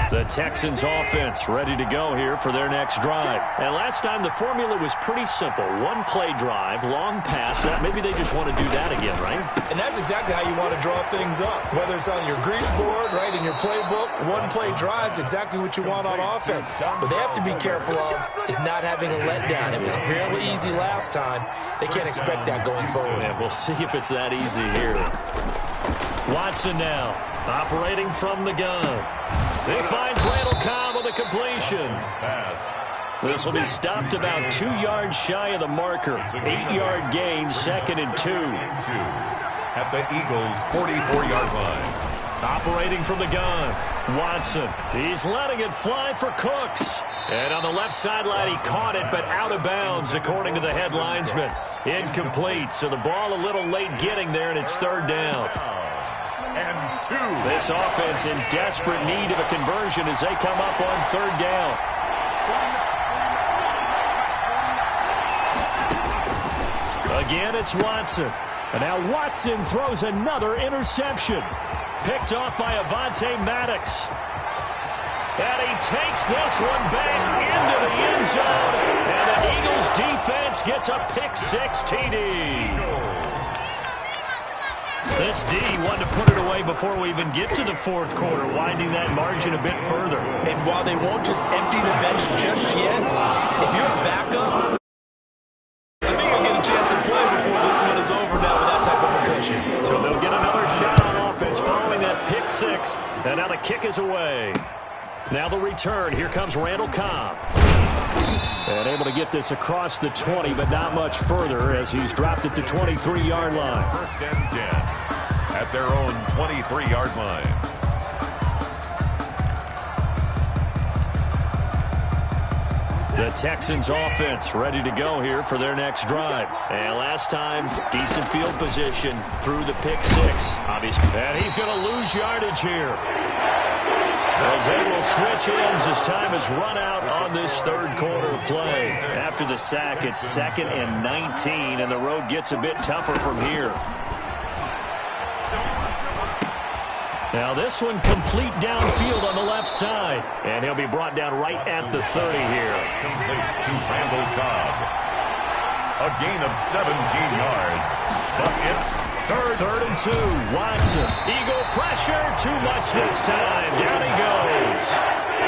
The Texans offense ready to go here for their next drive. And last time the formula was pretty simple. 1 play drive, long pass. Maybe they just want to do that again, right? And that's that's exactly how you want to draw things up. Whether it's on your grease board, right, in your playbook, one-play drives, exactly what you want on offense. What they have to be careful of is not having a letdown. It was fairly easy last time. They can't expect that going forward. Yeah, we'll see if it's that easy here. Watson now, operating from the gun. He finds Randall Cobb with a completion. This will be stopped about 2 yards shy of the marker. 8-yard gain, 2nd and 2. At the Eagles' 44-yard line. Operating from the gun, Watson. He's letting it fly for Cooks. And on the left sideline, he caught it, but out of bounds, according to the head linesman. Incomplete, so the ball a little late getting there, and it's 3rd down. And 2. This offense in desperate need of a conversion as they come up on 3rd down. Again, it's Watson. And now Watson throws another interception. Picked off by Avonte Maddox. And he takes this one back into the end zone. And the Eagles defense gets a pick-6 TD. This D wanted to put it away before we even get to the 4th quarter, widening that margin a bit further. And while they won't just empty the bench just yet, if you're a backup, I think you'll get a chance to play before this one is over now with that type of a cushion. So they'll get another shot on offense following that pick-6. And now the kick is away. Now the return. Here comes Randall Cobb. And able to get this across the 20, but not much further as he's dropped it to 23-yard line. 1st and 10 at their own 23-yard line. The Texans offense ready to go here for their next drive. And last time, decent field position through the pick-6. Obviously. And he's going to lose yardage here. As they will switch ends as time has run out on this 3rd quarter of play. After the sack, it's 2nd and 19, and the road gets a bit tougher from here. Now this one complete downfield on the left side. And he'll be brought down right at the 30 here. Complete to Randall Cobb. A gain of 17 yards. But it's 3rd and 2. Watson. Eagle pressure. Too much this time. Down he goes.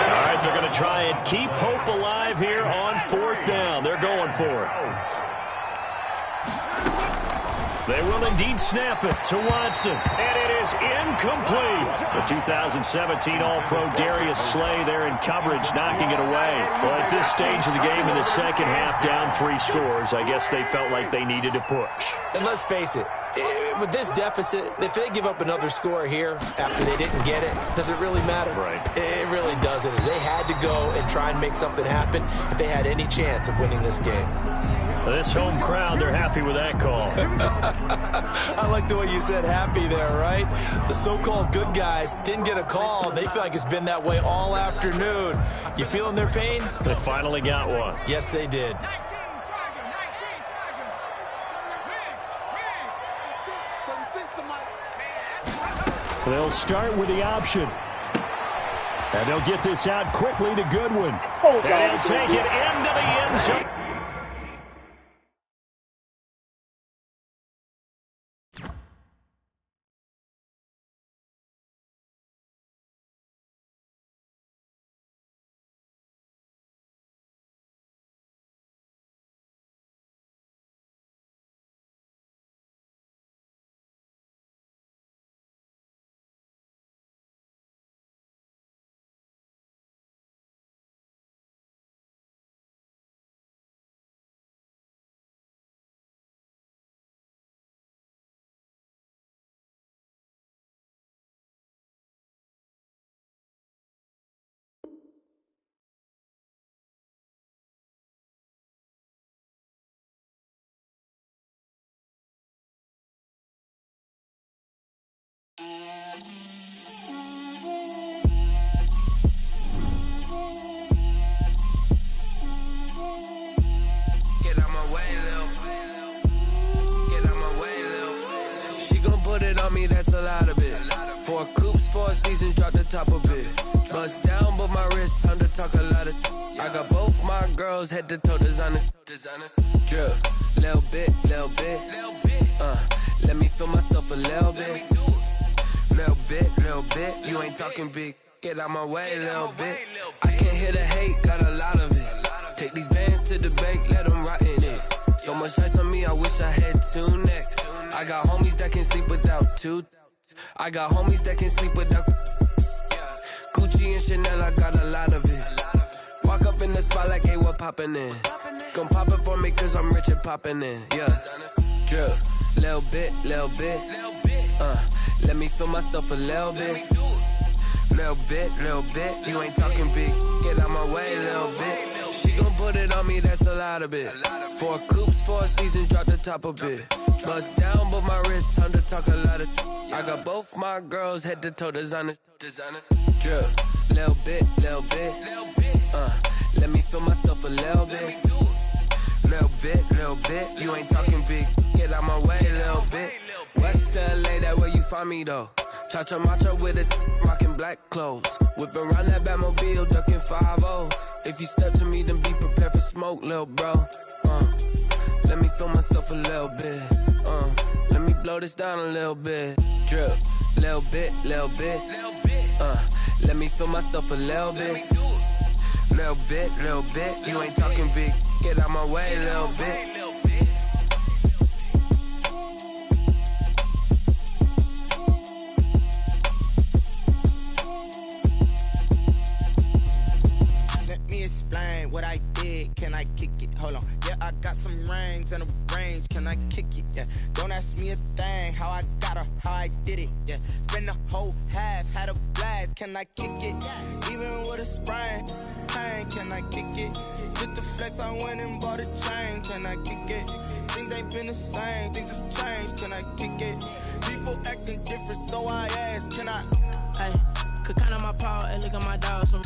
All right, they're going to try and keep hope alive here on 4th down. They're going for it. They will indeed snap it to Watson. And it is incomplete. The 2017 All-Pro Darius Slay there in coverage, knocking it away. Well, at this stage of the game in the 2nd half, down 3 scores, I guess they felt like they needed to push. And let's face it, with this deficit, if they give up another score here after they didn't get it, does it really matter? Right. It really doesn't. They had to go and try and make something happen if they had any chance of winning this game. This home crowd, they're happy with that call. I like the way you said happy there, right? The so-called good guys didn't get a call. They feel like it's been that way all afternoon. You feeling their pain? They finally got one. Yes, they did. They'll start with the option. And they'll get this out quickly to Goodwin. And he'll take it into the end zone. Me, that's a lot of it. 4 coops, 4 seasons, drop the top of it. Bust down, but my wrist, time to talk a lot of. I got both my girls head to toe designer. Drip, little bit. Let me feel myself a little bit. Little bit. You ain't talking big. Get out my way, little bit. I can't hear the hate, got a lot of it. Take these bands to the bank, let them rot in it. So much ice on me, I wish I had 2 necks. I got homies that can sleep without 2. I got homies that can sleep without Gucci and Chanel, I got a lot of it. Walk up in the spot like, hey, what poppin' in? Gon' pop it for me cause I'm rich and poppin' in. Yeah, drip, little bit. Let me feel myself a little bit. Little bit. You ain't talking big. Get out my way, little bit. She gon' put it on me, that's a lot of it. 4 coops, 4 seasons, drop the top a bit. Bust down, but my wrist, time to talk a lot of. I got both my girls head to toe designer. Drip, little bit. Let me feel myself a little bit. Little bit. You ain't talking big. Get out my way, little bit. West LA, that where you find me though. Cha-cha macha with a rockin' black clothes. Whip around that Batmobile, ducking 5-0. If you step to me, then be prepared for smoke, lil' bro. Let me feel myself a little bit. Let me blow this down a little bit. Drip, little bit. Let me feel myself a little bit. Little bit. You ain't talking big. Get out my way, little bit. Explain what I did, can I kick it? Hold on, yeah, I got some rings and a range, can I kick it? Yeah, don't ask me a thing, how I got her, how I did it. Yeah, spend the whole half, had a blast, can I kick it? Even with a sprain, pain, can I kick it? Just the flex, I went and bought a chain, can I kick it? Things ain't been the same, things have changed, can I kick it? People acting different, so I ask, can I? Hey, could count on my power, and look at my dogs from.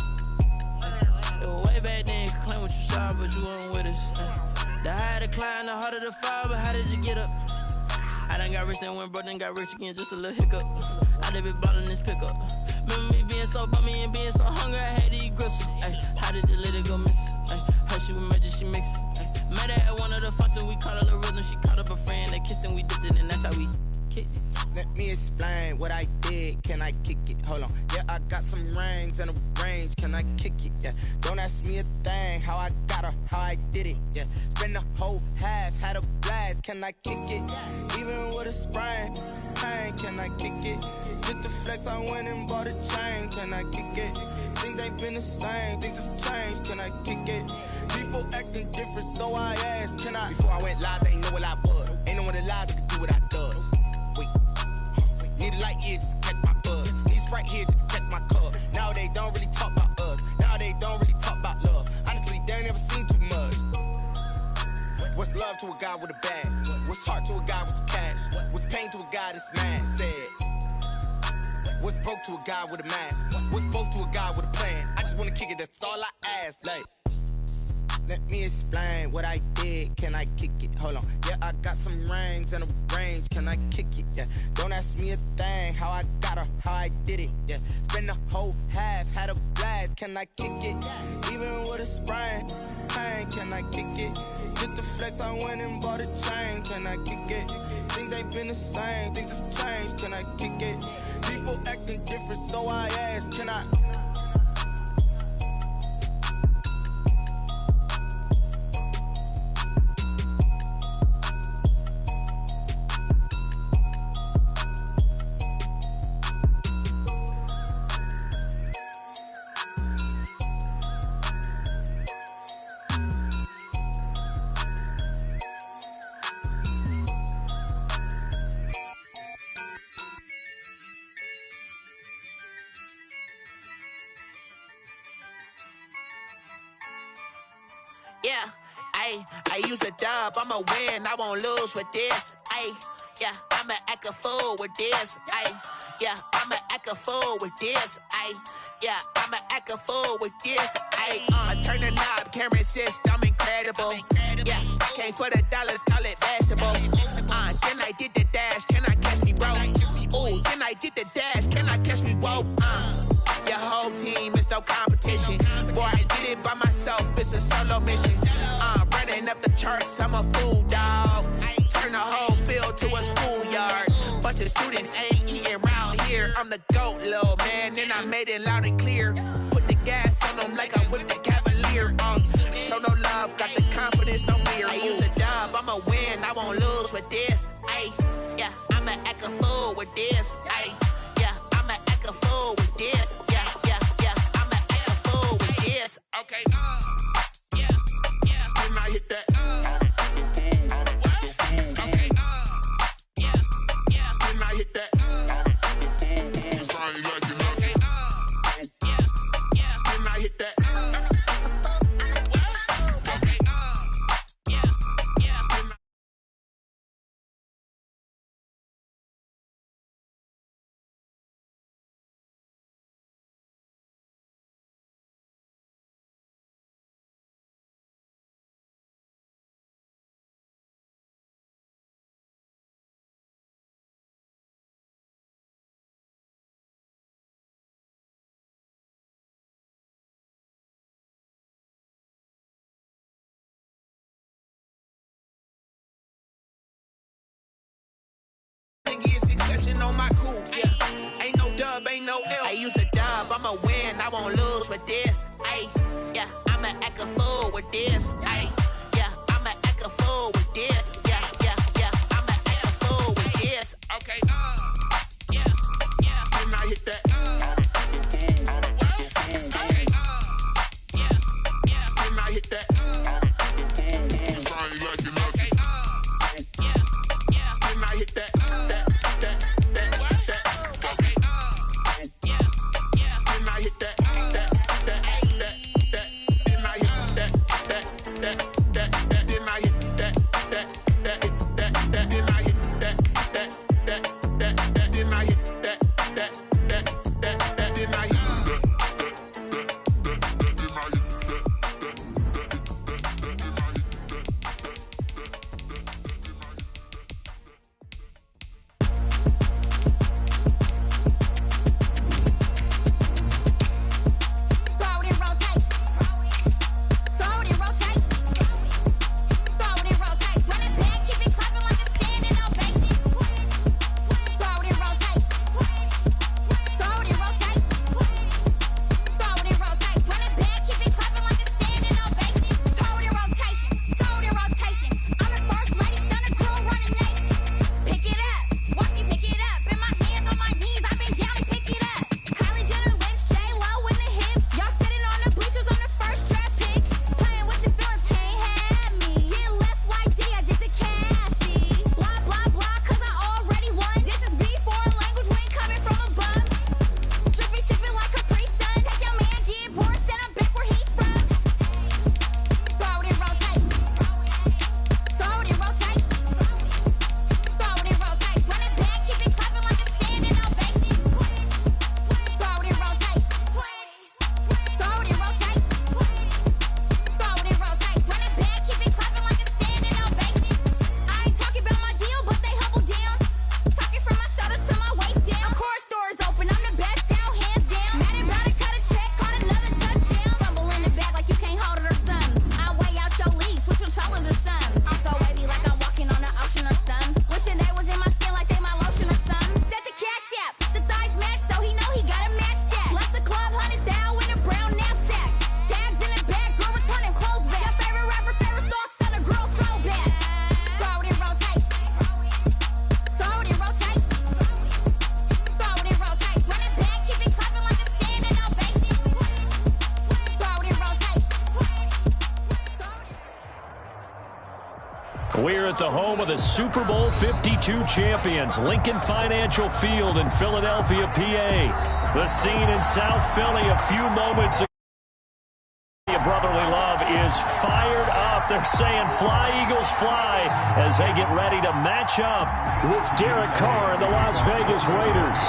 It was way back then, you could claim what you saw, but you weren't with us. The higher the climb, the harder the fall, but how did you get up? I done got rich, then went broke, then got rich again, just a little hiccup. I done been bottling this pickup. Remember me being so bummy and being so hungry, I had to eat gristle. Ay, how did the lady go miss? Her she was magic, she mixed. Met her at one of the functions, we caught a little rhythm, she caught up a friend, they kissed and we dipped it, and that's how we kicked it. Let me explain what I did, can I kick it? Hold on, yeah, I got some rings and a range, can I kick it? Yeah, don't ask me a thing, how I got her, how I did it. Yeah, spend the whole half, had a blast, can I kick it? Even with a sprain, pain, can I kick it? Just the flex, I went and bought a chain, can I kick it? Things ain't been the same, things have changed, can I kick it? People acting different, so I asked, can I? Before I went live, they ain't know what I was. Ain't no one alive that could do what I does. Need a light here just to catch my buzz. Need Sprite here just to catch my cup. Now they don't really talk about us. Now they don't really talk about love. Honestly, they ain't never seen too much. What's love to a guy with a bag? What's heart to a guy with some cash? What's pain to a guy that's mad? Said. What's broke to a guy with a mask? What's both to a guy with a plan? I just wanna kick it, that's all I ask. Like, let me explain what I did, can I kick it? Hold on, yeah, I got some rings and a range, can I kick it? Yeah, don't ask me a thing, how I got her, how I did it. Yeah, spend the whole half, had a blast, can I kick it? Even with a sprain, pain, can I kick it? Just the flex, I went and bought a chain, can I kick it? Things ain't been the same, things have changed, can I kick it? People acting different, so I ask, can I? Yeah, I use a dub, I'ma win, I won't lose with this. Yeah, I'ma act a fool with this. Yeah, I'ma act a fool with this. Yeah, I'ma act a fool with this. I turn the knob, camera assist, I'm incredible. Yeah, came for the dollars, call it vegetable. Then I did the dash, can I catch me, bro? Ooh, then I did the dash, can I catch me, whoa? Your whole team is no competition. Boy, I did it by myself, it's a solo mission. Running up the charts, I'm a fool, dog. Turn the whole field to a schoolyard. Bunch The students ain't eating round here. I'm the GOAT, little man, and I made it loud and clear. Put the gas on them like I whipped the Cavalier. Show no love, got the confidence, no fear. I use a dub, I'ma win, I won't lose with this. Ay, yeah, I'ma act a fool with this. Ay, yeah, I'ma act a fool with this. Yeah, yeah, yeah, I'ma act a fool with this. Okay, yeah, yeah, then I hit that. Okay, yeah, yeah, then I hit that. Cause I ain't like it nothing. Yeah, yeah, then I hit that. On my cool, yeah. Ain't no dub, ain't no L. I use a dub, I'ma win, I won't lose with this. Ay, yeah, I'ma act a fool with this. Ay, yeah, I'ma act a fool with this. Yeah, yeah, yeah, I'ma act a fool with this. Okay, yeah, yeah, then I hit that. Okay, yeah, yeah, then I hit that. Cause I ain't like it nothing. Yeah, yeah, then I hit that. We're at the home of the Super Bowl 52 champions, Lincoln Financial Field in Philadelphia, PA. The scene in South Philly a few moments ago. Brotherly love is fired up. They're saying fly, Eagles, fly, as they get ready to match up with Derek Carr and the Las Vegas Raiders.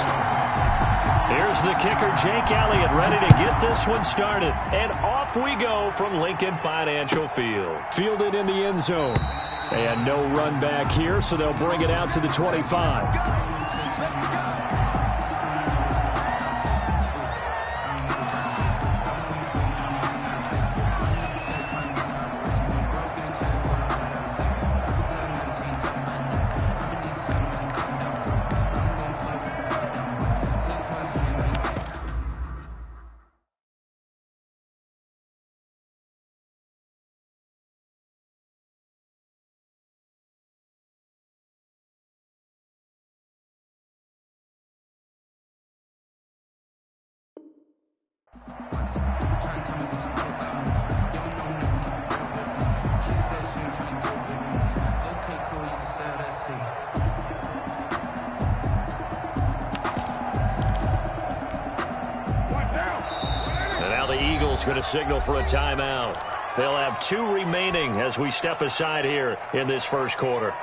Here's the kicker, Jake Elliott, ready to get this one started. And off we go from Lincoln Financial Field. Fielded in the end zone. And no run back here, so they'll bring it out to the 25. And now the Eagles going to signal for a timeout. They'll have 2 remaining as we step aside here in this first quarter.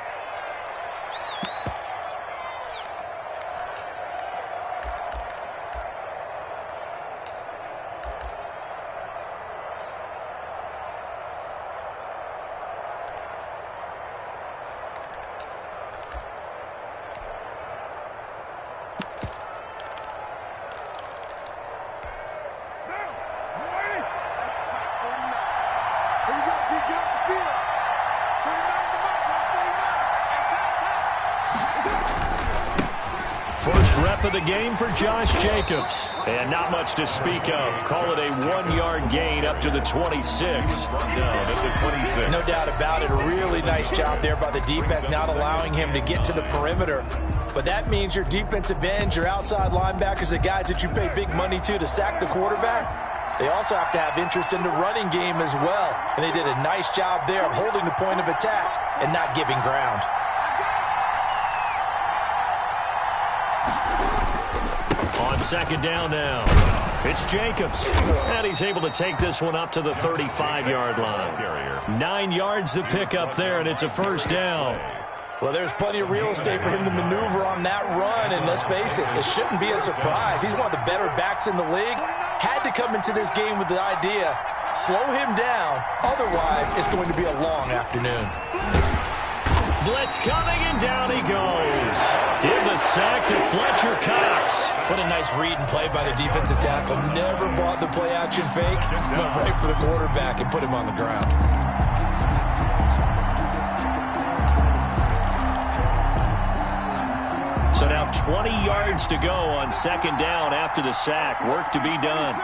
First rep of the game for Josh Jacobs. And not much to speak of. Call it a 1-yard gain up to the 26. No doubt about it. A really nice job there by the defense, not allowing him to get to the perimeter. But that means your defensive ends, your outside linebackers, the guys that you pay big money to sack the quarterback, they also have to have interest in the running game as well. And they did a nice job there of holding the point of attack and not giving ground. On second down now, it's Jacobs. And he's able to take this one up to the 35-yard line. 9 yards to pick up there, and it's a first down. Well, there's plenty of real estate for him to maneuver on that run, and let's face it, it shouldn't be a surprise. He's one of the better backs in the league. Had to come into this game with the idea, slow him down, otherwise it's going to be a long afternoon. Blitz coming, and down he goes. Give the sack to Fletcher Cox. What a nice read and play by the defensive tackle. Never bought the play-action fake. Went right for the quarterback and put him on the ground. So now 20 yards to go on second down after the sack. Work to be done.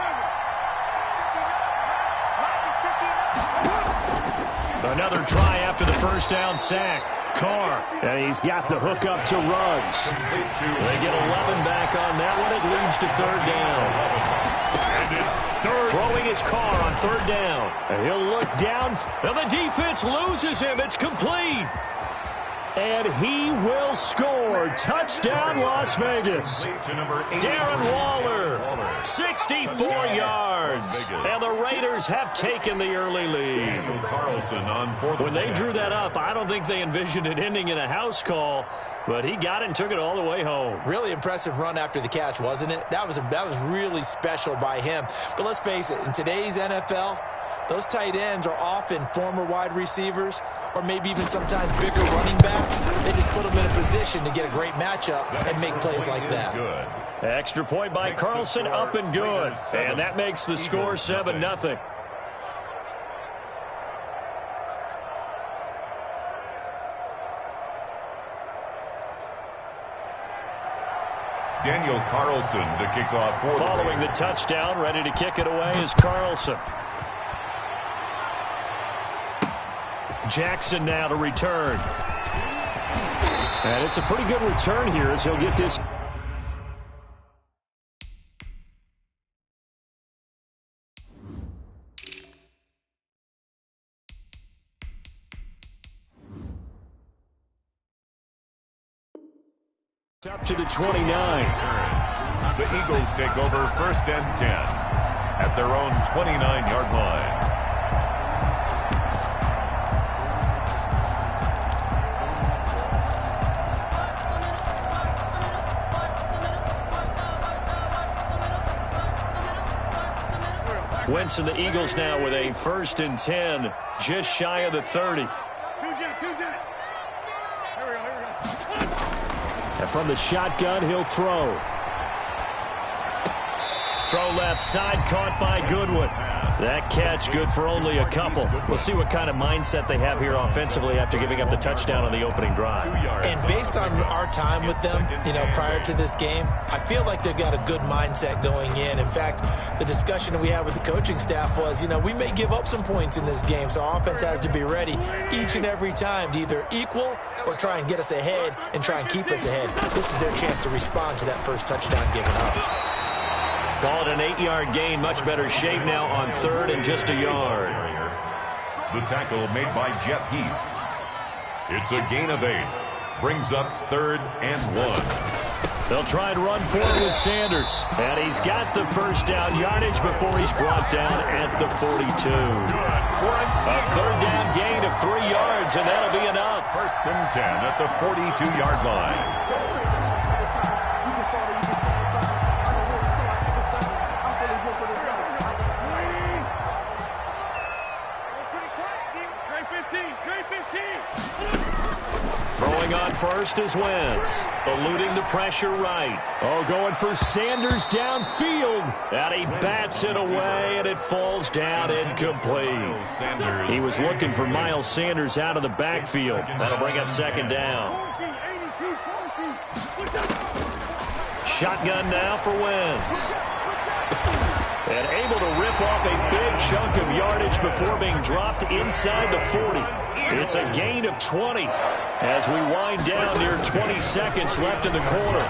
Another try after the first down sack. Carr, and he's got the hook up to Ruggs. They get 11 back on that one. It leads to third down. Throwing his Carr on third down. And he'll look down, and the defense loses him. It's complete. And he will score. Touchdown, Las Vegas. Darren Waller, 64 yards. And the Raiders have taken the early lead. When they drew that up, I don't think they envisioned it ending in a house call, but he got it and took it all the way home. Really impressive run after the catch, wasn't it? That was really special by him. But let's face it, in today's NFL, those tight ends are often former wide receivers or maybe even sometimes bigger running backs. They just put them in a position to get a great matchup and make plays like that. Extra point by Carlson, up and good. And that makes the score 7-0. Daniel Carlson to kick off for following the touchdown, ready to kick it away is Carlson. Jackson now to return. And it's a pretty good return here as he'll get this. Up to the 29. The Eagles take over first and 10 at their own 29-yard line. Wentz and the Eagles now with a first and 10, just shy of the 30. And from the shotgun, he'll throw. Throw left side, caught by Goodwin. That catch good for only a couple. We'll see what kind of mindset they have here offensively after giving up the touchdown on the opening drive. And based on our time with them, prior to this game, I feel like they've got a good mindset going in. In fact, the discussion that we had with the coaching staff was, we may give up some points in this game, so our offense has to be ready each and every time to either equal or try and get us ahead and try and keep us ahead. This is their chance to respond to that first touchdown given up. Call it an 8-yard gain. Much better shape now on third and just a yard. The tackle made by Jeff Heath. It's a gain of 8. Brings up 3rd and 1. They'll try and run for it with Sanders. And he's got the first down yardage before he's brought down at the 42. A 3rd down gain of 3 yards, and that'll be enough. 1st and 10 at the 42-yard line. Throwing on first is Wentz, eluding the pressure right. Oh, going for Sanders downfield. And he bats it away, and it falls down incomplete. He was looking for Miles Sanders out of the backfield. That'll bring up 2nd down. Shotgun now for Wentz. And able to rip off a big chunk of yardage before being dropped inside the 40. It's a gain of 20 as we wind down near 20 seconds left in the quarter.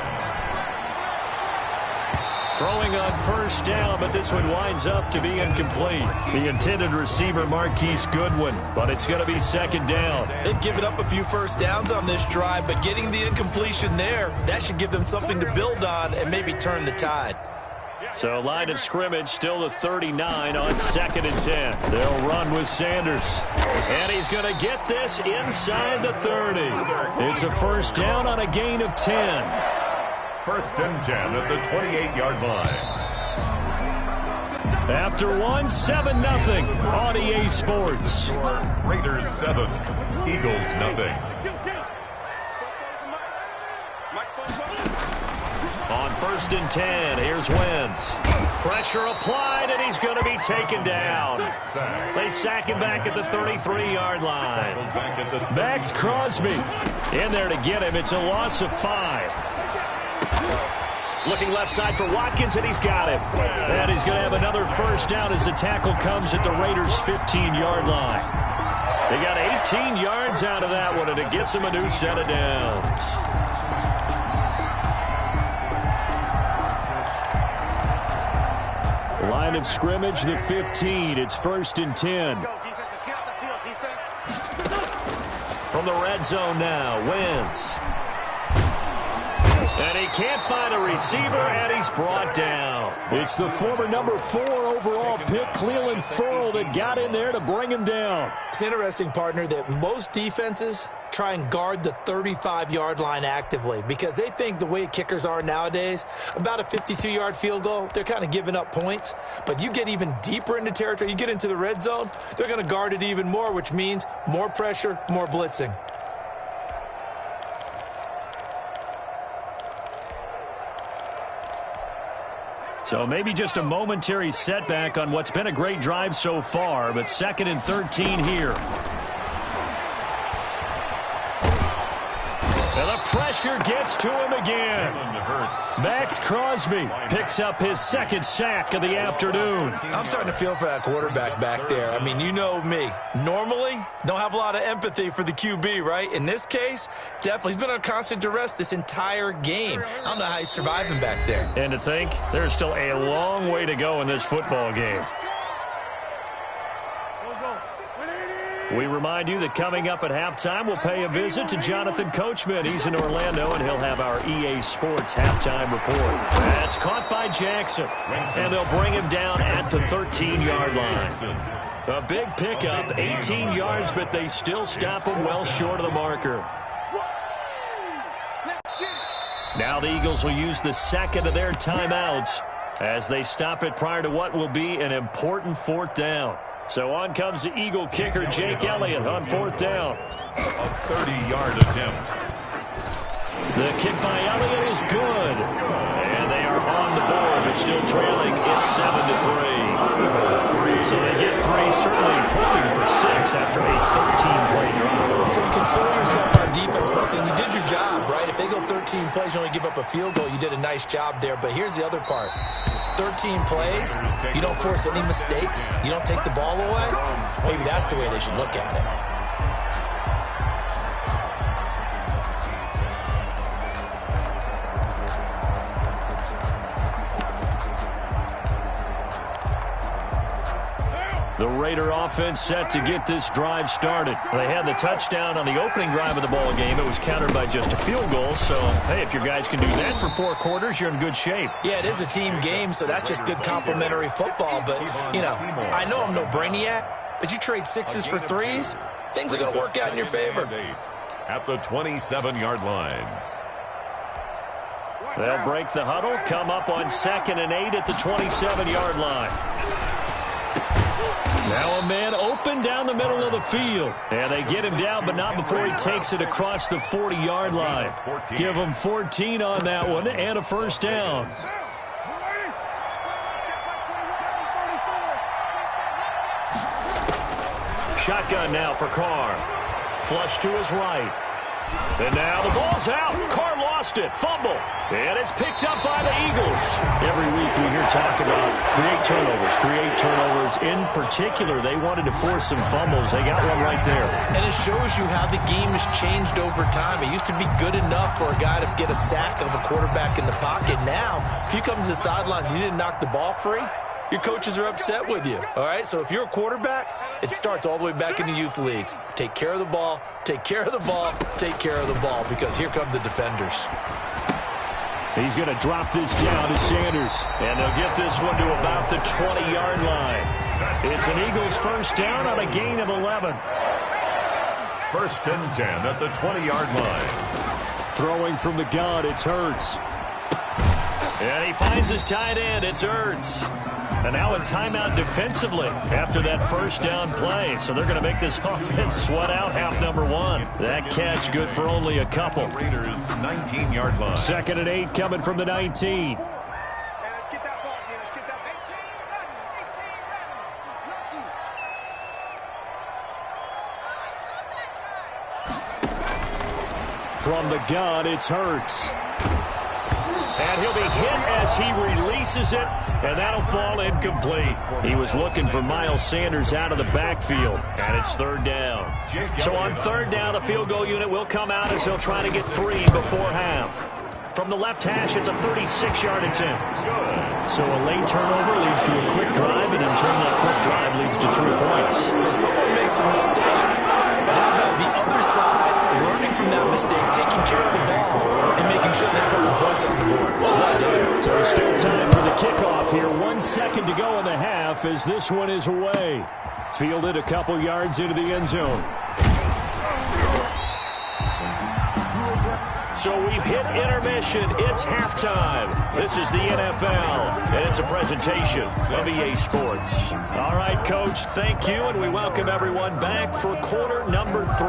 Throwing on 1st down, but this one winds up to be incomplete. The intended receiver, Marquise Goodwin, but it's going to be 2nd down. They've given up a few 1st downs on this drive, but getting the incompletion there, that should give them something to build on and maybe turn the tide. So line of scrimmage still the 39 on 2nd and 10. They'll run with Sanders. And he's going to get this inside the 30. It's a 1st down on a gain of 10. 1st and 10 at the 28-yard line. After 1, 7-0 on EA Sports. Raiders 7, Eagles nothing. On 1st and 10, here's Wentz. Pressure applied, and he's going to be taken down. They sack him back at the 33-yard line. Max Crosby in there to get him. It's a loss of 5. Looking left side for Watkins, and he's got him. And he's going to have another 1st down as the tackle comes at the Raiders' 15-yard line. They got 18 yards out of that one, and it gets him a new set of downs. Line of scrimmage, the 15. It's 1st and 10. From the red zone now, Wentz. And he can't find a receiver, and he's brought down. It's the former number 4 overall pick, Cleveland Ferrell, that got in there to bring him down. It's interesting, partner, that most defenses try and guard the 35-yard line actively because they think the way kickers are nowadays, about a 52-yard field goal, they're kind of giving up points. But you get even deeper into territory, you get into the red zone, they're going to guard it even more, which means more pressure, more blitzing. So maybe just a momentary setback on what's been a great drive so far, but 2nd and 13 here. And the pressure gets to him again. Max Crosby picks up his 2nd sack of the afternoon. I'm starting to feel for that quarterback back there. I mean, you know me. Normally, don't have a lot of empathy for the QB, right? In this case, definitely. He's been under constant duress this entire game. I don't know how he's surviving back there. And to think, there's still a long way to go in this football game. We remind you that coming up at halftime, we'll pay a visit to Jonathan Coachman. He's in Orlando, and he'll have our EA Sports halftime report. That's caught by Jackson, and they'll bring him down at the 13-yard line. A big pickup, 18 yards, but they still stop him well short of the marker. Now the Eagles will use the 2nd of their timeouts as they stop it prior to what will be an important 4th down. So on comes the Eagle kicker, Jake Elliott, on 4th down. A 30-yard attempt. The kick by Elliott is good. And they are on the board, but still trailing. It's 7-3. So they get 3, certainly hoping for 6 after a 13-play drive. So you console yourself on defense by saying you did your job, right? If they go 13 plays, you only give up a field goal, you did a nice job there. But here's the other part. 13 plays, you don't force any mistakes, you don't take the ball away. Maybe that's the way they should look at it. The Raider offense set to get this drive started. They had the touchdown on the opening drive of the ball game. It was countered by just a field goal. So, hey, if your guys can do that for 4 quarters, you're in good shape. Yeah, it is a team game, so that's just good complimentary football. But, you know, I know I'm no brainiac, but you trade 6s for 3s, things are going to work out in your favor. At the 27-yard line. They'll break the huddle, come up on 2nd and 8 at the 27-yard line. Now a man open down the middle of the field. And they get him down, but not before he takes it across the 40-yard line. Give him 14 on that one and a first down. Shotgun now for Carr. Flush to his right. And now the ball's out. Carr lost it. Fumble. And it's picked up by the Eagles. Every week we hear talk about create turnovers. In particular, they wanted to force some fumbles. They got one right there. And it shows you how the game has changed over time. It used to be good enough for a guy to get a sack of a quarterback in the pocket. Now, if you come to the sidelines and you didn't knock the ball free, your coaches are upset with you, all right? So if you're a quarterback, it starts all the way back in the youth leagues. Take care of the ball, take care of the ball, take care of the ball, because here come the defenders. He's going to drop this down to Sanders, and they'll get this one to about the 20-yard line. It's an Eagles first down on a gain of 11. 1st and 10 at the 20-yard line. Throwing from the gun, it's Hurts. And he finds his tight end, it's Hurts. And now a timeout defensively after that first down play. So they're going to make this offense sweat out half number 1. That catch good for only a couple. Raiders 19-yard line. 2nd and 8 coming from the 19. From the gun, it's Hurts. And he'll be hit as he releases it, and that'll fall incomplete. He was looking for Miles Sanders out of the backfield, and it's 3rd down. So on 3rd down, the field goal unit will come out as he'll try to get 3 before half. From the left hash, it's a 36-yard attempt. So a late turnover leads to a quick drive, and in turn, that quick drive leads to 3 points. So someone makes a mistake, but how about the other side, learning from that mistake, taking care of the ball, and making sure they put some points on the board. So still time for the kickoff here. 1 second to go in the half as this one is away. Fielded a couple yards into the end zone. So we've hit intermission. It's halftime. This is the NFL, and it's a presentation of EA Sports. All right, Coach, thank you, and we welcome everyone back for quarter number 3.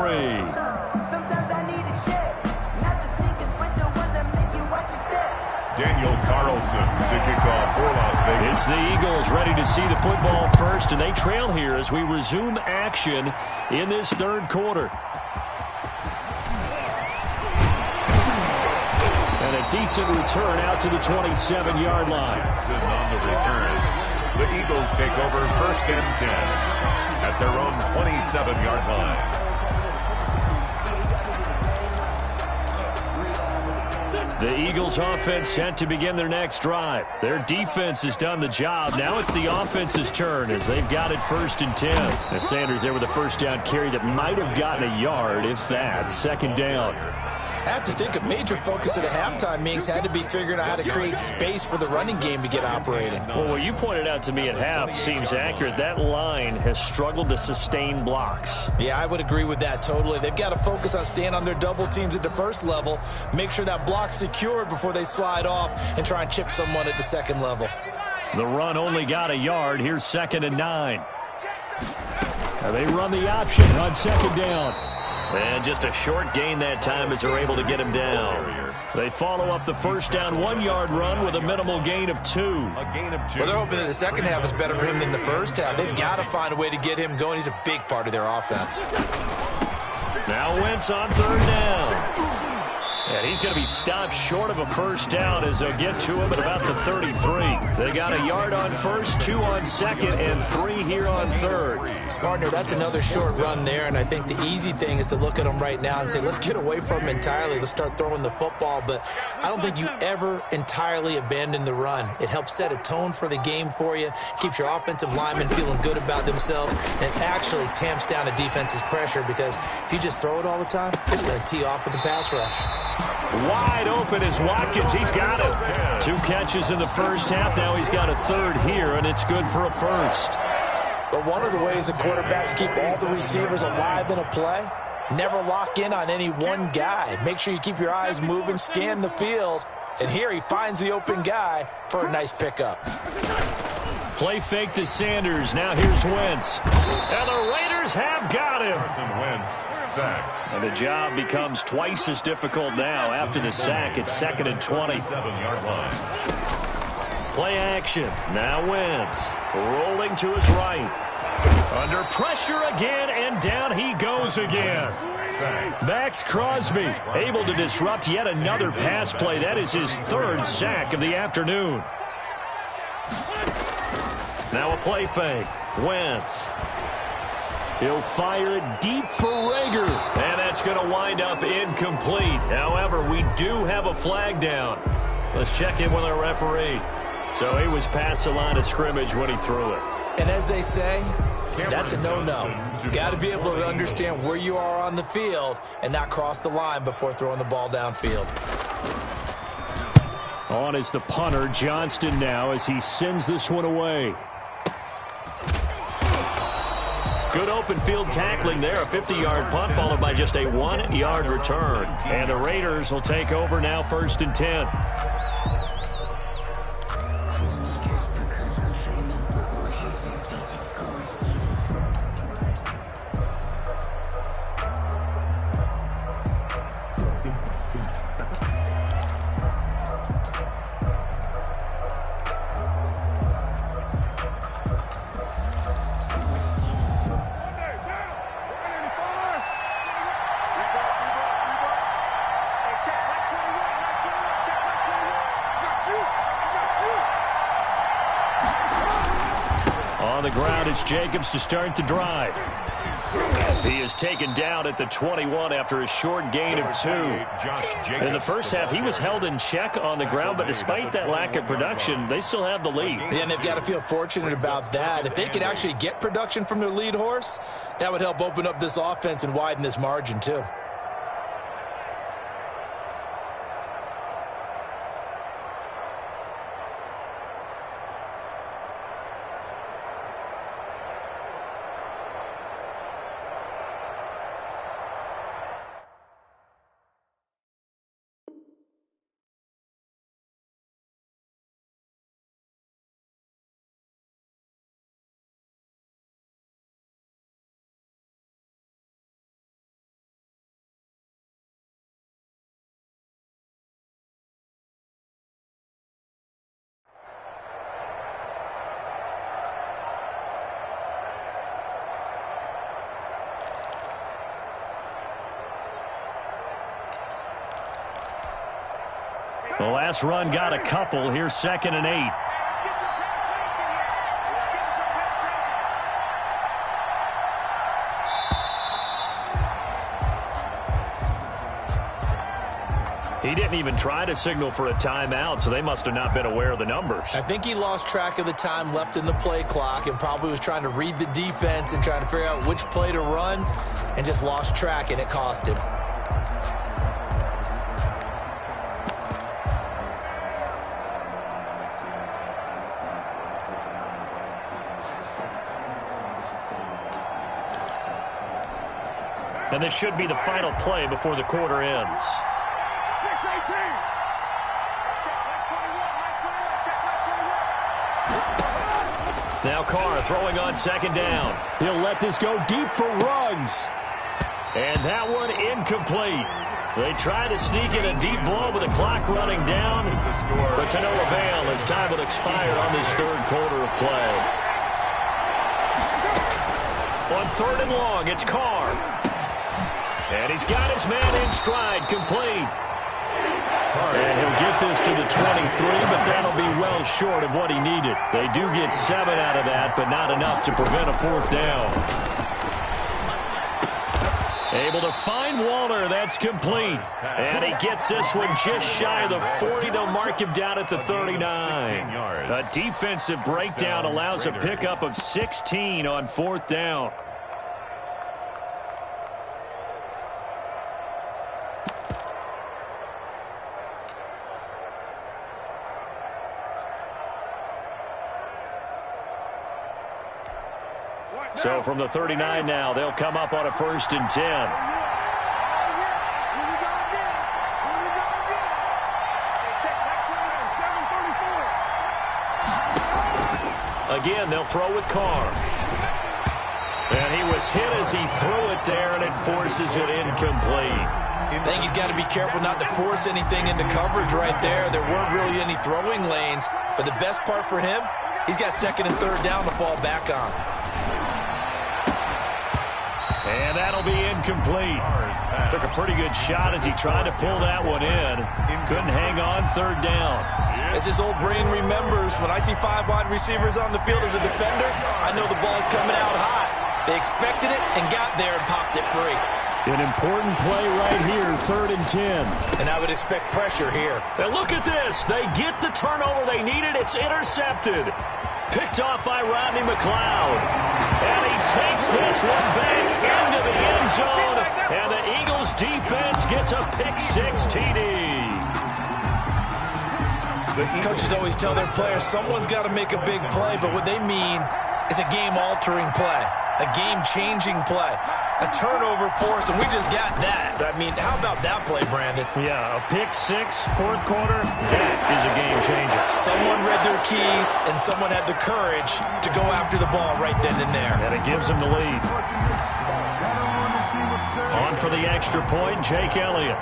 Daniel Carlson to kick off for Las Vegas. It's the Eagles ready to see the football first, and they trail here as we resume action in this 3rd quarter. And a decent return out to the 27-yard line. On the return, the Eagles take over 1st and 10 at their own 27-yard line. The Eagles offense set to begin their next drive. Their defense has done the job. Now it's the offense's turn as they've got it 1st and 10. As Sanders there with a first down carry that might have gotten a yard, if that. 2nd down. I have to think a major focus at a halftime means had to be figuring out how to create space for the running game to get operating. Well, what you pointed out to me at half seems accurate. That line has struggled to sustain blocks. Yeah, I would agree with that totally. They've got to focus on staying on their double teams at the first level, make sure that block's secured before they slide off and try and chip someone at the 2nd level. The run only got a yard. Here's 2nd and 9. Now they run the option on 2nd down. And just a short gain that time as they're able to get him down. They follow up the first down 1-yard run with a minimal gain of 2. A gain of 2. Well, they're hoping that the second half is better for him than the first half. They've got to find a way to get him going. He's a big part of their offense. Now Wentz on 3rd down. And he's going to be stopped short of a first down as they'll get to him at about the 33. They got a yard on first, 2 on second, and 3 here on third. Partner, that's another short run there, and I think the easy thing is to look at him right now and say, let's get away from him entirely. Let's start throwing the football. But I don't think you ever entirely abandon the run. It helps set a tone for the game for you, keeps your offensive linemen feeling good about themselves, and actually tamps down a defense's pressure because if you just throw it all the time, it's going to tee off with the pass rush. Wide open is Watkins. He's got it. 2 catches in the first half. Now he's got a third here, and it's good for a first. But one of the ways the quarterbacks keep all the receivers alive in a play, never lock in on any one guy. Make sure you keep your eyes moving, scan the field. And here he finds the open guy for a nice pickup. Play fake to Sanders. Now here's Wentz. And the Raiders have got him. Wentz sacked. And the job becomes twice as difficult now after the sack. It's 2nd and 20. 7-yard line. Play action. Now Wentz rolling to his right. Under pressure again, and down he goes again. Max Crosby able to disrupt yet another pass play. That is his 3rd sack of the afternoon. Now a play fake. Wentz. He'll fire it deep for Rager. And that's going to wind up incomplete. However, we do have a flag down. Let's check in with our referee. So he was past the line of scrimmage when he threw it. And as they say, that's a no-no. You got to be able to understand where you are on the field and not cross the line before throwing the ball downfield. On is the punter, Johnston, now as he sends this one away. Good open field tackling there. A 50-yard punt followed by just a 1-yard return. And the Raiders will take over now, 1st and 10. On the ground, it's Jacobs to start the drive. He is taken down at the 21 after a short gain of 2. In the first half, he was held in check on the ground, but despite that lack of production, they still have the lead. Yeah, and they've got to feel fortunate about that. If they could actually get production from their lead horse, that would help open up this offense and widen this margin too. The last run got a couple. Here's 2nd and 8. He didn't even try to signal for a timeout, so they must have not been aware of the numbers. I think he lost track of the time left in the play clock and probably was trying to read the defense and trying to figure out which play to run and just lost track, and it cost him. And this should be the final play before the quarter ends. Now Carr throwing on 2nd down. He'll let this go deep for Ruggs. And that one incomplete. They try to sneak in a deep blow with the clock running down, but to no avail as time will expire on this 3rd quarter of play. On 3rd and long, it's Carr. And he's got his man in stride, complete. yards. And he'll get this to the 23, but that'll be well short of what he needed. They do get 7 out of that, but not enough to prevent a 4th down. Able to find Walter. That's complete. And he gets this one just shy of the 40. They'll mark him down at the 39. A defensive breakdown allows a pickup of 16 on 4th down. So from the 39 now, they'll come up on a 1st and 10. Again, they'll throw with Carr. And he was hit as he threw it there, and it forces it incomplete. I think he's got to be careful not to force anything into coverage right there. There weren't really any throwing lanes, but the best part for him, he's got 2nd and 3rd down to fall back on. And that'll be incomplete. Took a pretty good shot as he tried to pull that one in. Couldn't hang on 3rd down. As his old brain remembers, when I see 5 wide receivers on the field as a defender, I know the ball's coming out high. They expected it and got there and popped it free. An important play right here, 3rd and 10. And I would expect pressure here. And look at this. They get the turnover they needed. It's intercepted. Picked off by Rodney McLeod. And he takes this one back into the end zone. And the Eagles defense gets a pick-6 TD. Coaches always tell their players someone's got to make a big play, but what they mean is a game-altering play, a game-changing play, a turnover forced, and we just got that. I mean, how about that play, Brandon? Yeah, a pick-6, 4th quarter, that is a game-changer. Someone read their keys, and someone had the courage to go after the ball right then and there. And it gives them the lead. On for the extra point, Jake Elliott.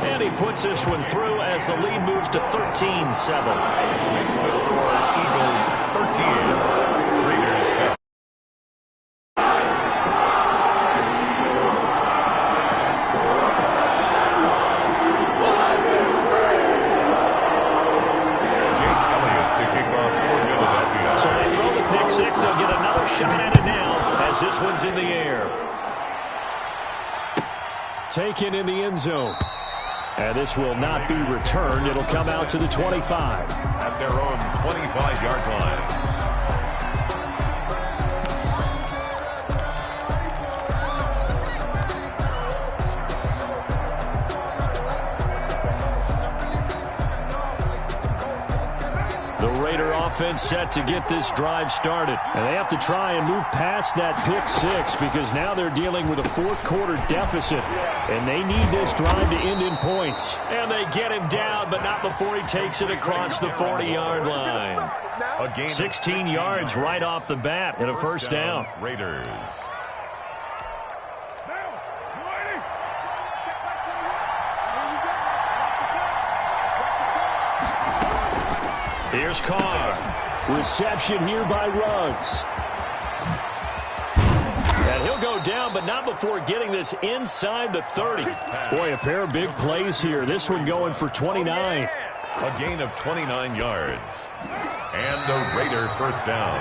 And he puts this one through as the lead moves to 13-7. Makes the score Eagles 13, Raiders 7. Jake Elliott to kick off for Philadelphia. So they throw the pick-6. They'll get another shot at it now as this one's in the air. Taken in the end zone. And this will not be returned. It'll come out to the 25. At their own 25-yard line. The Raider offense set to get this drive started. And they have to try and move past that pick-6 because now they're dealing with a 4th quarter deficit. And they need this drive to end in points. And they get him down, but not before he takes it across the 40-yard line. 16 yards right off the bat and a 1st down. Raiders. Here's Carr. Reception here by Ruggs. And he'll go down, but not before getting this inside the 30. Boy, a pair of big plays here. This one going for 29. A gain of 29 yards. And the Raider 1st down.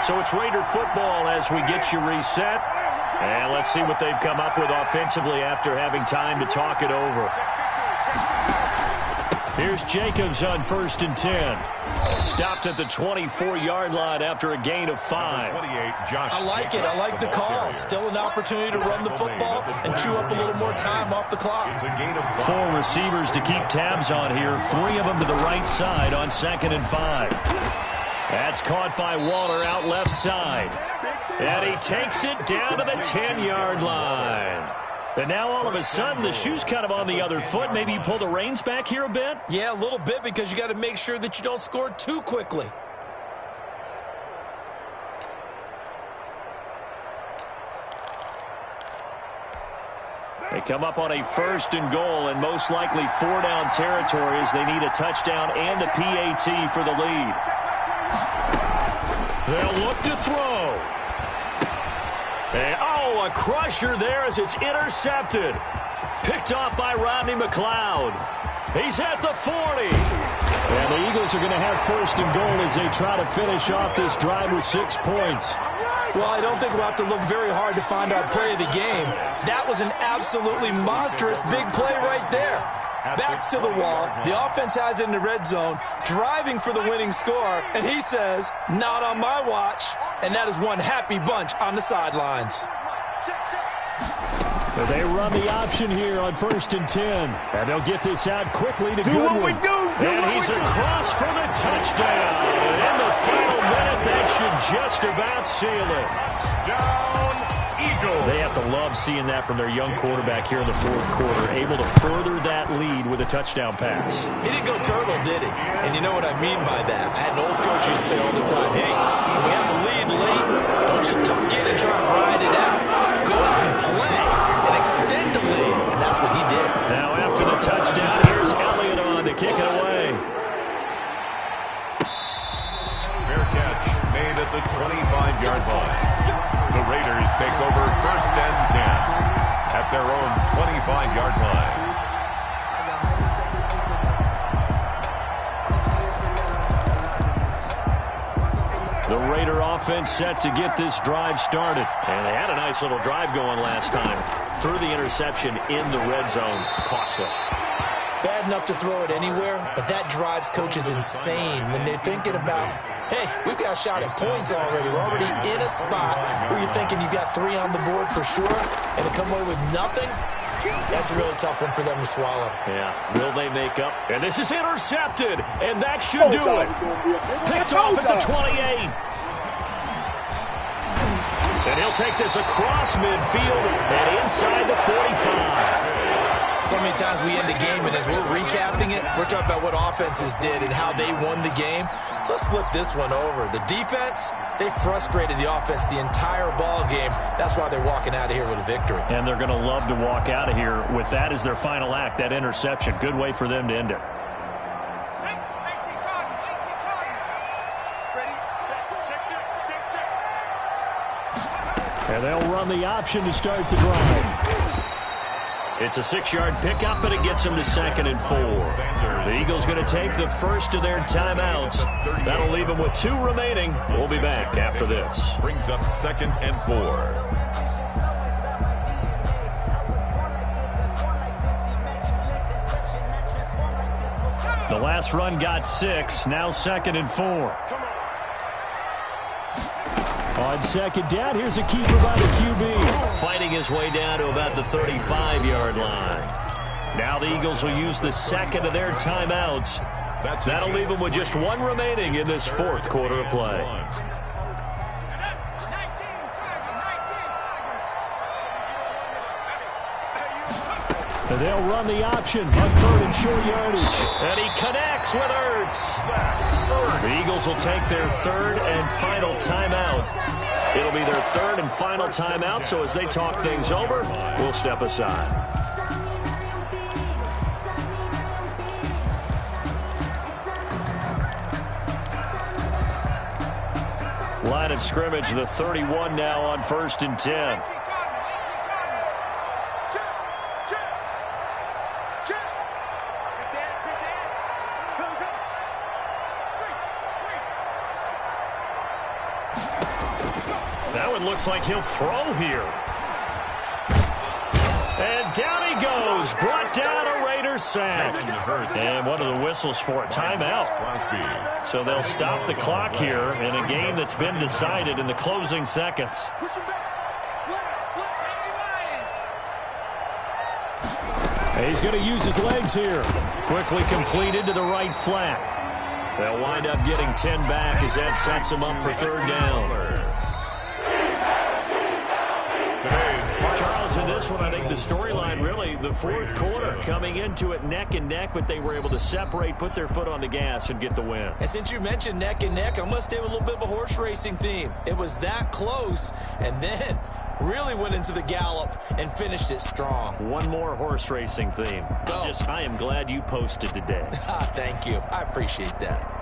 So it's Raider football as we get you reset. And let's see what they've come up with offensively after having time to talk it over. Here's Jacobs on 1st and 10. Stopped at the 24-yard line after a gain of 5. I like it. I like the call. Still an opportunity to run the football and chew up a little more time off the clock. 4 receivers to keep tabs on here. 3 of them to the right side on 2nd and 5. That's caught by Walter out left side. And he takes it down to the 10-yard line. And now all of a sudden the shoe's kind of on the other foot. Maybe you pull the reins back here a bit? Yeah, a little bit because you got to make sure that you don't score too quickly. They come up on a 1st and goal, and most likely 4-down territory as they need a touchdown and a PAT for the lead. They'll look to throw. And, a crusher there as it's intercepted. Picked off by Rodney McLeod. He's at the 40. And the Eagles are going to have 1st and goal as they try to finish off this drive with 6 points. Well, I don't think we'll have to look very hard to find our play of the game. That was an absolutely monstrous big play right there. Backs to the wall. The offense has it in the red zone, driving for the winning score. And he says, not on my watch. And that is one happy bunch on the sidelines. But they run the option here on 1st and 10. And they'll get this out quickly to Goodwin. And he's across for the touchdown. And in the final minute, that should just about seal it. Touchdown, Eagles. They have to love seeing that from their young quarterback here in the 4th quarter, able to further that lead with a touchdown pass. He didn't go turtle, did he? And you know what I mean by that. I had an old coach used to say all the time, hey, when we have a lead late, don't just tuck in and try and ride it out. Go out and play and extend the lead. And that's what he did. Now after the touchdown, here's Elliott on to kick it away. Fair catch made at the 25-yard line. The Raiders take over 1st and 10 at their own 25-yard line. The Raider offense set to get this drive started. And they had a nice little drive going last time. Threw the interception in the red zone. Costly. Bad enough to throw it anywhere, but that drives coaches insane when they're thinking about, hey, we've got a shot at points already. We're already in a spot where you're thinking you got 3 on the board for sure, and to come away with nothing, that's a really tough one for them to swallow. Yeah, will they make up? And this is intercepted, and that should do it. Picked off at the 28. And he'll take this across midfield and inside the 45. So many times we end a game, and as we're recapping it, we're talking about what offenses did and how they won the game. Let's flip this one over. The defense, they frustrated the offense the entire ball game. That's why they're walking out of here with a victory. And they're going to love to walk out of here with that as their final act, that interception. Good way for them to end it. And they'll run the option to start the drive. It's a 6-yard pickup, and it gets them to 2nd and 4. The Eagles going to take the first of their timeouts. That'll leave them with 2 remaining. We'll be back after this. Brings up 2nd and 4. The last run got 6. Now 2nd and 4. On 2nd down, here's a keeper by the QB. Fighting his way down to about the 35-yard line. Now the Eagles will use the 2nd of their timeouts. That'll leave them with just 1 remaining in this 4th quarter of play. And they'll run the option on 3rd and short yardage. And he connects with Ertz. The Eagles will take their 3rd and final timeout. It'll be their 3rd and final timeout, so as they talk things over, we'll step aside. Line of scrimmage, the 31 now on 1st and 10. Looks like he'll throw here. And down he goes. Brought down a Raider sack. And one of the whistles for a timeout. So they'll stop the clock here in a game that's been decided in the closing seconds. And he's going to use his legs here. Quickly completed to the right flat. They'll wind up getting 10 back as that sets him up for 3rd down. Charles, in this one, I think the storyline really, the 4th quarter, coming into it neck and neck, but they were able to separate, put their foot on the gas, and get the win. And since you mentioned neck and neck, I'm going to stay with a little bit of a horse racing theme. It was that close, and then Really went into the gallop and finished it strong. One more horse racing theme. Go. I am glad you posted today. Thank you. I appreciate that.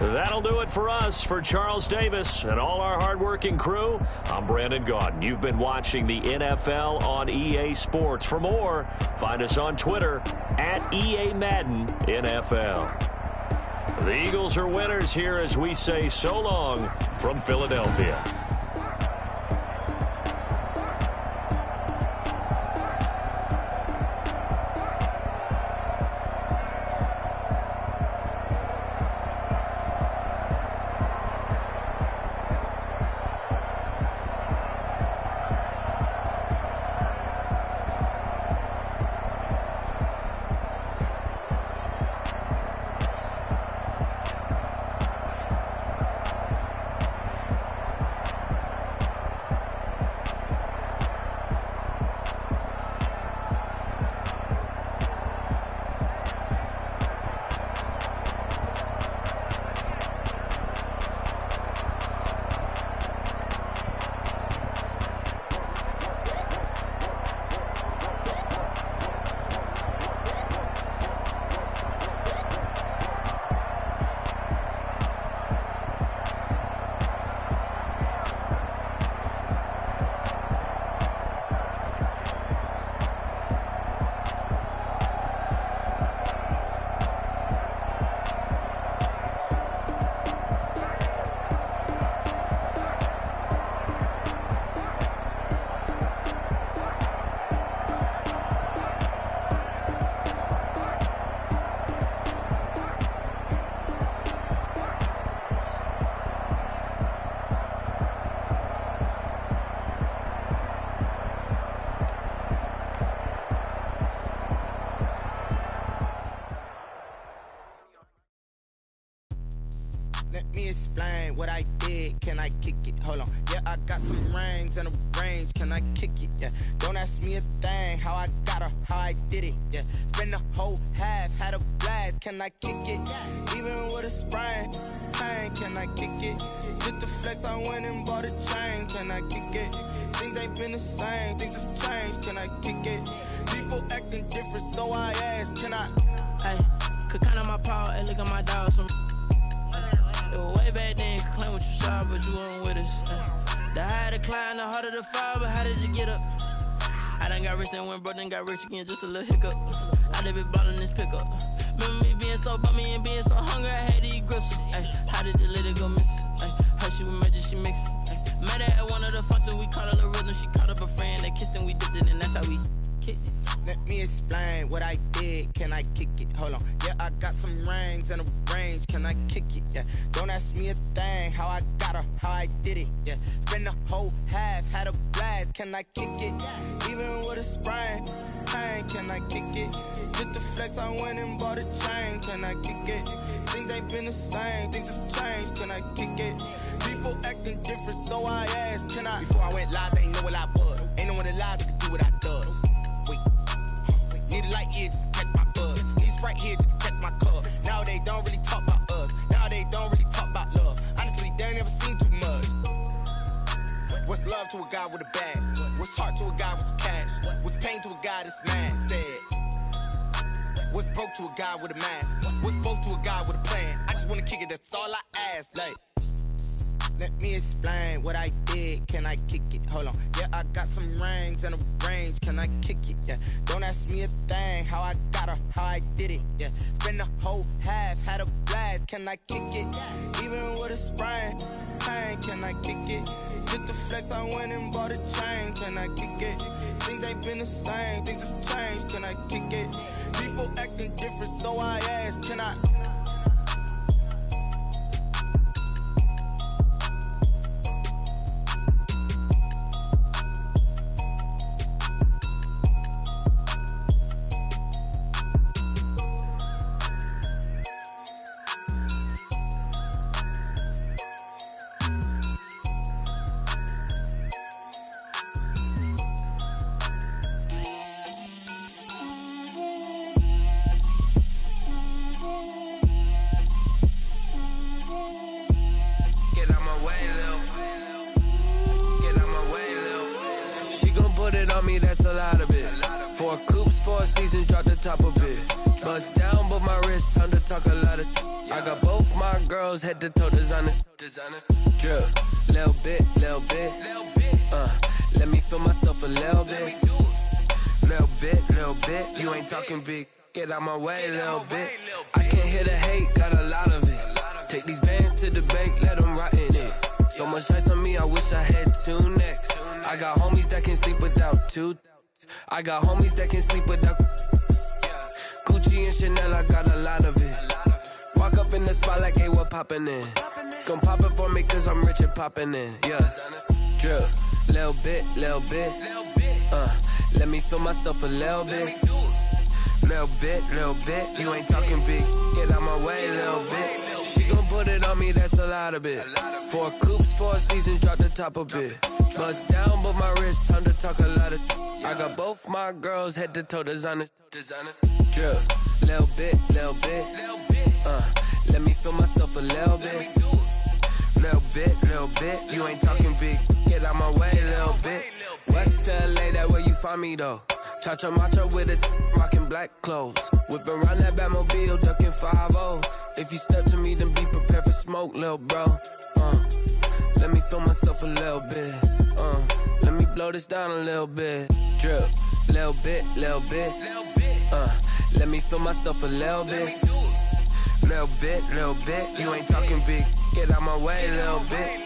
That'll do it for us. For Charles Davis and all our hardworking crew, I'm Brandon Gaudin. You've been watching the NFL on EA Sports. For more, find us on Twitter at EA Madden NFL. The Eagles are winners here as we say so long from Philadelphia. Explain what I did, can I kick it? Hold on, yeah, I got some rings and a range, can I kick it? Yeah, don't ask me a thing, how I got her, how I did it? Yeah, spend the whole half, had a blast, can I kick it? Even with a sprain, pain, can I kick it? Just the flex, I went and bought a chain, can I kick it? Things ain't been the same, things have changed, can I kick it? People acting different, so I ask, can I? Hey, could count on my power, and look at my dogs from. Way back then, you could claim what you saw, but you weren't with us. The higher the climb, the harder the fall, but how did you get up? I done got rich, then went broke, then got rich again, just a little hiccup. I done been ballin' this pickup. Remember me being so bummy and being so hungry, I had to eat gristle. Ay, how did you let it go miss? Ay, how she was magic, she mixed. Met her at one of the functions, we caught her the rhythm, she caught up a friend, they kissed and we dipped it, and that's how we kicked it. Let me explain what I did, can I kick it? Hold on, yeah, I got some rings and a range, can I kick it? Yeah, don't ask me a thing, how I got her, how I did it? Yeah, spend the whole half, had a blast, can I kick it? Even with a sprain, pain, can I kick it? Just the flex, I went and bought a chain, can I kick it? Things ain't been the same, things have changed, can I kick it? People acting different, so I asked, can I? Before I went live, they ain't know what I was. Ain't no one alive that could do what I does. Wait. Need a light year just to catch my buzz. Need Sprite here just to catch my cup. Now they don't really talk about us. Now they don't really talk about love. Honestly, they ain't never seen too much. What's love to a guy with a bag? What's heart to a guy with some cash? What's pain to a guy that's mad? Said. What's broke to a guy with a mask? What's both to a guy with a plan? I just wanna kick it, that's all I ask. Like, let me explain what I did, can I kick it? Hold on, yeah, I got some rings and a range, can I kick it? Yeah, don't ask me a thing, how I got her, how I did it? Yeah, spend the whole half, had a blast, can I kick it? Even with a sprain, pain, can I kick it? Just the flex, I went and bought a chain, can I kick it? Things ain't been the same, things have changed, can I kick it? People acting different, so I ask, can I? on me, that's a lot of it. 4 coops, 4 seasons, drop the top a bit. Bust down, but my wrist, time to talk a lot of. I got both my girls head to toe designer. Drip, little bit. Let me feel myself a little bit. Little bit. You ain't talking big. Get out my way, little bit. I can't hear the hate, got a lot of it. Take these bands to the bank, let them rot in it. So much ice on me, I wish I had 2 necks. I got homies that can sleep without 2. I got homies that can sleep without Gucci and Chanel, I got a lot of it. Walk up in the spot like, hey, what poppin' in? Gon' pop it for me cause I'm rich and poppin' in, yeah. Drip, little bit. Let me feel myself a little bit. Little bit. You ain't talking big. Get out my way, little bit. She gon' put it on me, that's a lot of it. 4 coops, 4 seasons, drop the top a bit. Bust down, but my wrist, time to talk a lot of. I got both my girls head to toe designer. Drip, little bit. Let me feel myself a little bit. Little bit. You ain't talking big. Get out my way, little bit. West LA, that where you find me though. Cha-cha macha with it, rockin' black clothes. Whippin' around that Batmobile, duckin' 5-0. If you step to me, then be prepared for smoke, lil' bro. Let me feel myself a little bit. Let me blow this down a little bit. Drip, little bit. Let me feel myself a little bit. Little bit. You ain't talking big. Get out my way, little bit.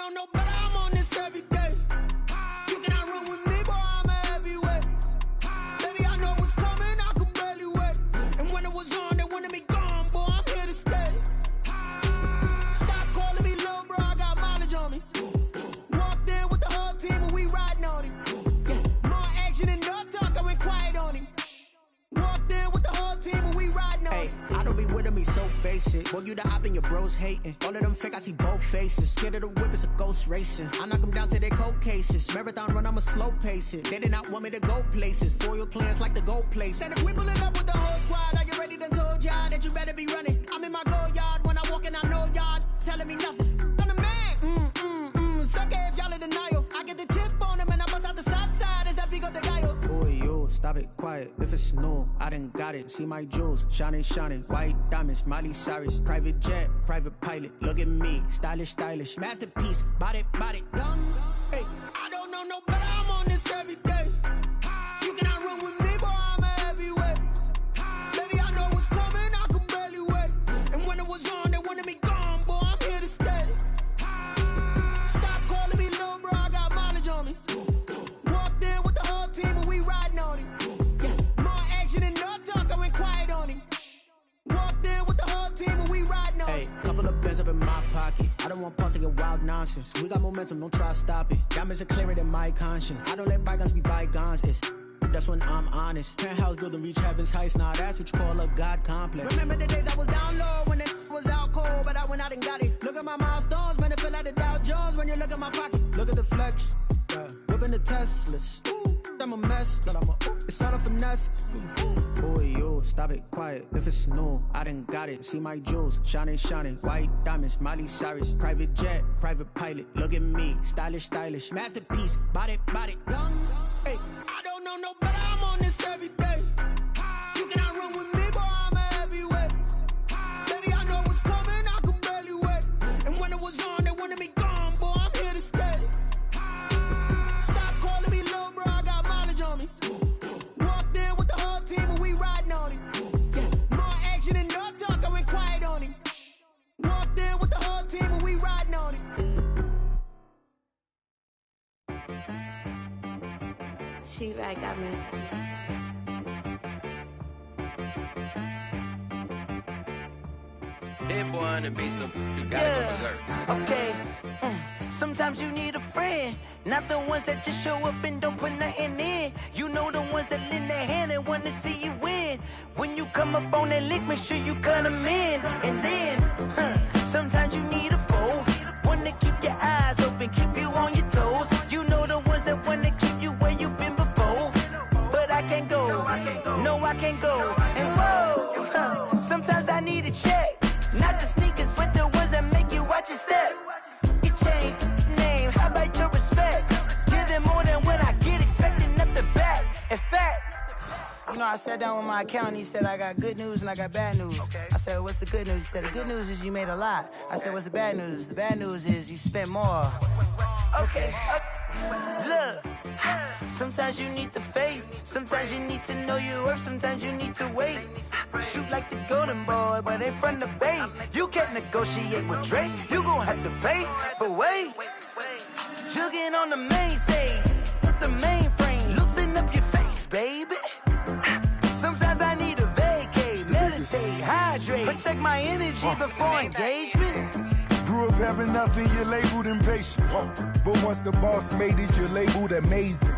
don't know, but I'm on this every day. You cannot run with me, boy, I'm a heavyweight. Baby, I know what's coming, I could barely wait. And when it was on, they wanted me gone, boy, I'm here to stay. Stop calling me little bro, I got mileage on me. Walked in with the whole team and we riding on it. Yeah, more action and no talk, I went quiet on him. Walked in with the whole team and we riding on it. I don't be with him, he's so basic. Boy, you the op and your bros hating. All of them fake, I see both faces. Scared of the whip, it's a ghost racing. I knock them down to their cold cases. Marathon run, I'ma slow pace it. They did not want me to go places. Foil plans like the gold place. And if we pulling up with the whole squad, I get ready to told y'all that you better be running. I'm in my go yard when I walk in, I know y'all telling me nothing. I'm the man, got it. See my jewels, shining, shining. White diamonds, Miley Cyrus. Private jet, private pilot. Look at me, stylish, stylish. Masterpiece, body, body. Hey, I don't know no better. I'm on this every day. You cannot run with me, boy. I'm a heavyweight. Baby, I know what's coming. I could barely wait. And when it was on, they wanted me gone, boy. I'm here to stay. Stop calling me little bro. I got mileage on me. Walked in with the whole team and we riding on it. Yeah, more action than no talk. I went quiet on him. Walked in with the whole team and we riding on it. Hey, couple of bands up in my pocket. I don't want pause to get wild nonsense. We got momentum, don't try to stop it. Diamonds are clearer than my conscience. I don't let bygones be bygones. That's when I'm honest. Penthouse building, reach heaven's heights. Now that's what you call a God complex. Remember the days I was down low when it was out cold, but I went out and got it. Look at my milestones, man, it feel like the Dow Jones when you look at my pocket. Look at the flex, whipping the Teslas. I'm a mess, but it's all a finesse. Boy, yo, stop it, quiet. If it's new, I done got it. See my jewels, shining, shining. White diamonds, Miley Cyrus. Private jet, private pilot. Look at me, stylish, stylish. Masterpiece, body, body. Hey, I don't know no better. I'm on this every day. You cannot run with me, boy. I'm a heavyweight. Baby, I know what's coming. I could barely wait. And when it was on, they wanted me gone, boy. I'm here to stay. Stop calling me little bro. I got mileage on me. Walked in with the whole team and we riding on it. Yeah, more action than no talk. I went quiet on him. Walked in with the whole team and we riding on it. She right got me. Hit boy on the beat, so you gotta go berserk. Okay. Sometimes you need a friend, not the ones that just show up and don't put nothing in. You know the ones that lend their hand and want to see you win. When you come up on that lick, make sure you cut them in. And then, sometimes you need a foe, one to keep your eyes open, keep you on your toes. You know the ones that want to keep you where you've been before. But I can't go, no I can't go. And whoa, sometimes I need a check, not the sneakers, but the ones that make you watch your step. Your chain, name, how about your respect? Give them more than what I get, expecting up the back. In fact, you know, I sat down with my accountant. He said, I got good news and I got bad news. I said, what's the good news? He said, the good news is you made a lot. I said, what's the bad news? The bad news is you spent more. Okay. Look, sometimes you need the faith, sometimes you need to know your worth, sometimes you need to wait. Shoot like the golden boy, but they from the bay. You can't negotiate with Drake, you gon' have to pay. But wait, jugging on the main stage, with the mainframe, loosen up your face, baby. Sometimes I need a vacate, meditate, hydrate, protect my energy before engagement. Grew up having nothing, you're labeled impatient. But once the boss made it, you're labeled amazing.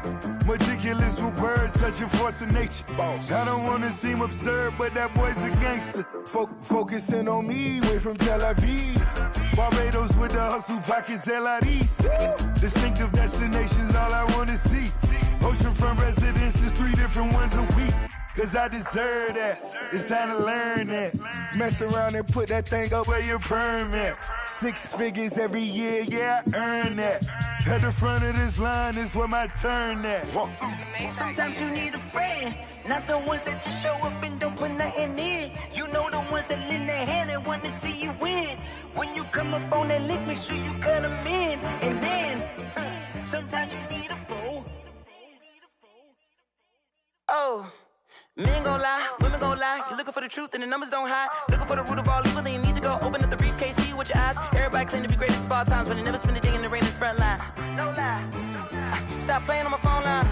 Meticulous with words, such a force of nature. I don't wanna seem absurd, but that boy's a gangster. Focusing on me, way from Tel Aviv. Barbados with the hustle pockets, LIDs. Distinctive destinations, all I wanna see. Oceanfront residences, 3 different ones a week. Cause I deserve that, it's time to learn that. Mess around and put that thing up where your perm at. 6 figures every year, yeah, I earn that. At the front of this line is where my turn at. Sometimes you need a friend, not the ones that just show up and don't put nothing in. You know the ones that lend their hand and want to see you win. When you come up on that lick, make sure you cut them in. And then, sometimes you need a foe. Oh. Men gon' lie, women gon' lie. You're looking for the truth and the numbers don't hide. Looking for the root of all evil, then you need to go open up the briefcase, see with your eyes. Everybody claim to be greatest of all times, but they never spend a day in the rain in the front line. No lie. Stop playing on my phone line.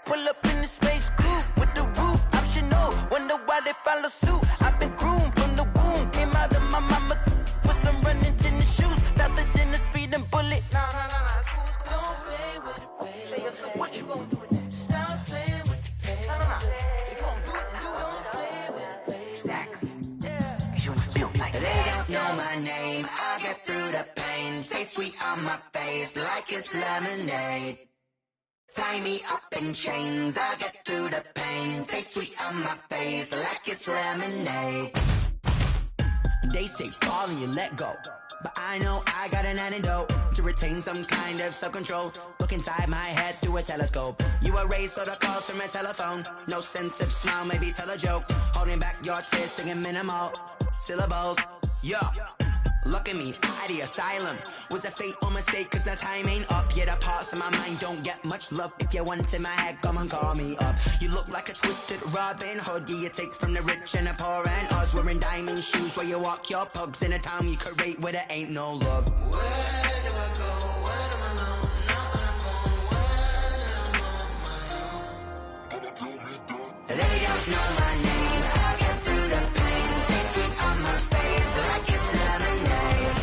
Pull up in the space coupe with the roof optional. Wonder why they follow suit. I've been groomed from the womb. Came out of my mama with some running tennis shoes. Faster than the speeding bullet. No, it's cool, it's cool. Don't play with it, baby. Say, what you gon' do with it? Stop playing. If you gon' do it, then you don't play with it. Exactly. Cause you ain't built like that. They don't know my name. I get through the pain. Taste sweet on my face like it's lemonade. Tie me up in chains. I get through the pain. Taste sweet on my face like it's lemonade. They say fall and you let go. But I know I got an antidote to retain some kind of self-control. Look inside my head through a telescope. You erase all the calls from a telephone. No sense of smile, maybe tell a joke. Holding back your tears, singing minimal syllables. Yo, look at me, out the asylum. Was a fate or mistake, cause the time ain't up. Yet the parts of my mind don't get much love. If you want in my head, come and call me up. You look like a twisted Robin Hood. Yeah, you take from the rich and the poor and us. Wearing diamond shoes where you walk your pugs. In a town you create where there ain't no love. Where do I go? When I'm alone? Not on the phone. When I'm on my own. They don't know my name. I get through the pain. Taste sweet on my face like it's lemonade.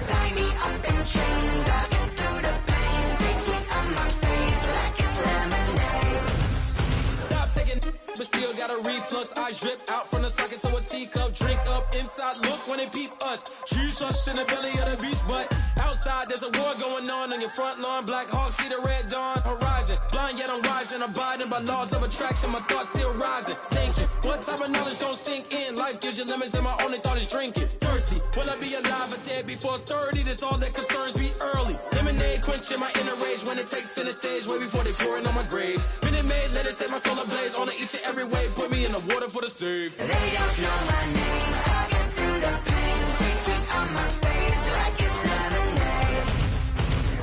Tie me up in chains. I get through the pain. Taste sweet on my face like it's lemonade. Stop taking, but still got a reflux. I drip out from the socket to a teacup. Drink up inside, look when they peep us. Choose us in the belly of the beast, but outside there's a war going on your front lawn. Black Hawk, see the red dawn horizon. Blind yet I'm rising, abiding by laws of attraction. My thoughts still rising, thinking what type of knowledge gon' sink in? Life gives you limits and my only thought is drinking. Thirsty, will I be alive or dead before 30? That's all that concerns me early. Lemonade quenching my inner rage when it takes to the stage way before they pouring on my grave. Minute Maid, let it set my soul ablaze on each and every way. Put me in the water for the save. They don't know my name. I get through the pain. Taste sweet on my face like it's lemonade.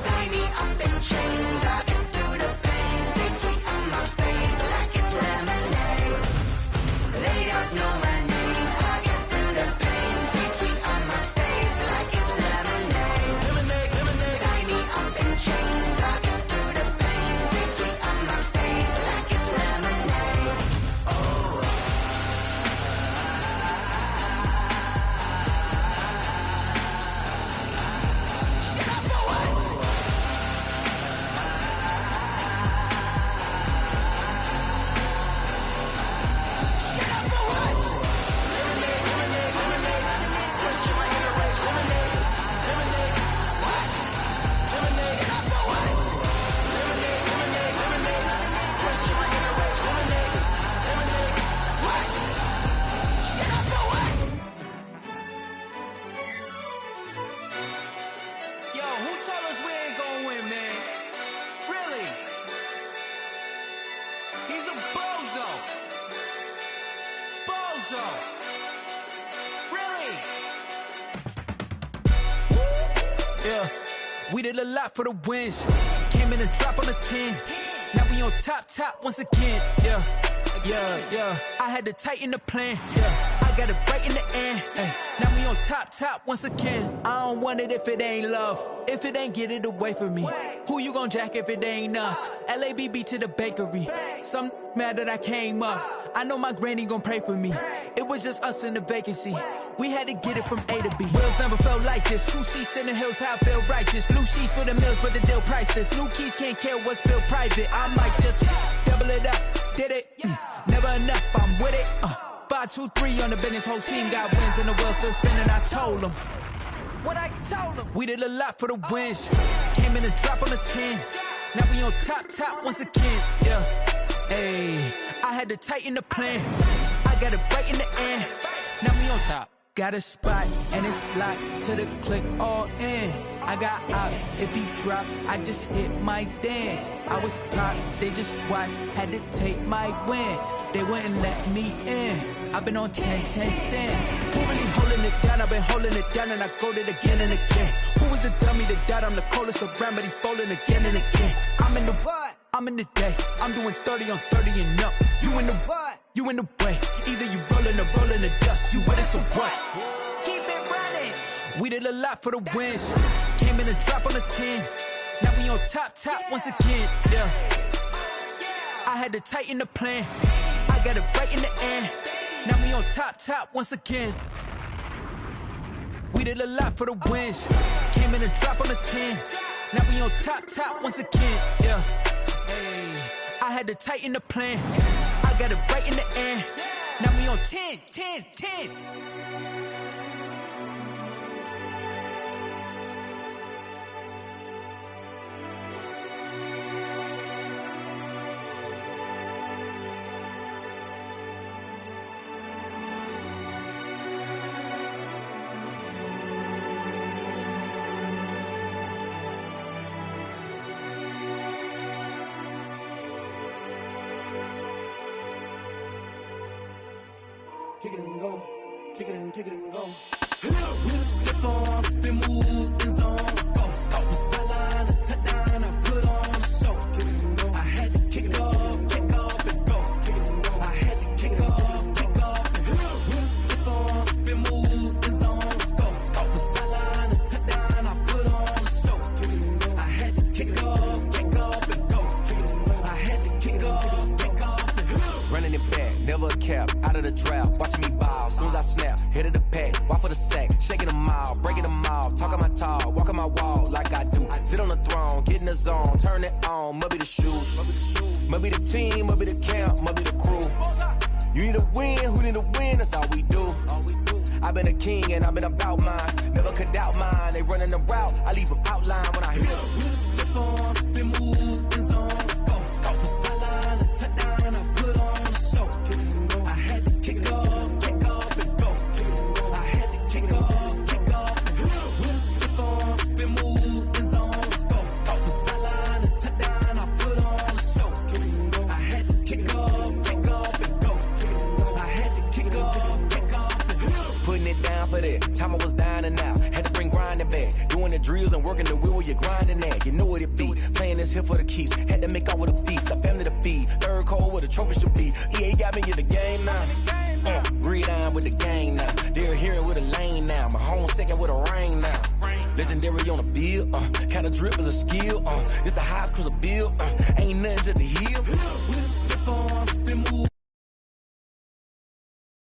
Tie me up in chains. I get through the pain. Taste sweet on my face like it's lemonade. They don't know my name. I get through the pain. Taste sweet on my face like it's lemonade. Lemonade, lemonade. Tie me up in chains. I get through the pain. Taste sweet on my face like it's lemonade. Oh. Yo, who told us we ain't gonna win, man? Really? He's a bozo. Bozo. Really? Yeah, we did a lot for the wins. Came in and drop on the 10. Now we on top once again. Yeah. I had to tighten the plan. Yeah, I got it right in the end. Ay. Now we on top once again. I don't want it if it ain't love. If it ain't, get it away from me. Who you gon' jack if it ain't us? LABB to the bakery. Some mad that I came up. I know my granny gon' pray for me. It was just us in the vacancy. We had to get it from A to B. Wheels never felt like this. 2 seats in the hills, how I feel righteous. Blue sheets for the mills, but the deal priceless. New keys can't care what's built private. I might just double it up. Did it? Never enough, I'm with it. 5, 2, 3 on the business. Whole team got wins and the wheels still spinning. I told them what I told them. We did a lot for the wins. Came in and drop on the 10. Now we on top once again. Yeah. Hey, I had to tighten the plan. I got it right in the end. Now we on top. Got a spot and it's locked to the click all in. I got ops, if he drop, I just hit my dance. I was pop, they just watched, had to take my wins. They wouldn't let me in. I've been on 10 cents. Who really holding it down? I've been holding it down and I go it again and again. Who was the dummy that died? I'm the coldest around, but he folding again and again. I'm in the what? I'm in the day. I'm doing 30 on 30 and up. You in the what? You in the way. Either you rolling or rolling the dust. You with us or what? Keep it running. We did a lot for the wins. Came in and drop on the 10. Now we on top once again. Yeah. I had to tighten the plan. I got it right in the end. Now we on top once again. We did a lot for the wins. Came in and drop on the 10. Now we on top once again. Yeah. Hey, I had to tighten the plan. I got it right in the end. Now we on 10. kick it and go, kick it and go. With a stiff arm, spin move, in zone, score. Off the sideline, a touchdown, I put on a show. I had to kick off and go. I had to kick off and go. With a stiff arm, spin move, in zone, score. Off the sideline, a touchdown, I put on a show. I had to kick off and go. I had to kick off and go. Running it back, never a cap, out of the draft, watching me bow. Soon as I snap, hit of the pack, walk for the sack, shaking them out, breaking them off, talking my talk, walking my wall like I do. Sit on the throne, get in the zone, turn it on, must be the shoes, must be the team, must be the camp, must be the crew. You need a win, who need a win, that's all we do. I've been a king and I've been about mine, never could doubt mine. They running the route, I leave them outline when I hit them. With a stiff arm, spin move, in zone, score. Off the sideline, a touchdown, I put on a show. I had to kick off and go. I had to kick off and go. With a stiff arm, spin move, in zone, score. Off the sideline, a touchdown, I put on a show. I had to kick off and go. I had to kick off and go. Putting it down for that, time I was dying and out, had to bring grinding back, doing the drills and working the wheel where you're grinding at, you know what it be, playing this here for the keeps, had to make off with a feast, got family to feed, third cold where the trophy should be, EA got me in the game now, breathe on with the game now, they're hearing with a lane now, my home second with a rain now, legendary on the field, kinda drip is a skill, it's the highest cruiser bill, ain't nothing to the hill. With a stiff arm, spin move.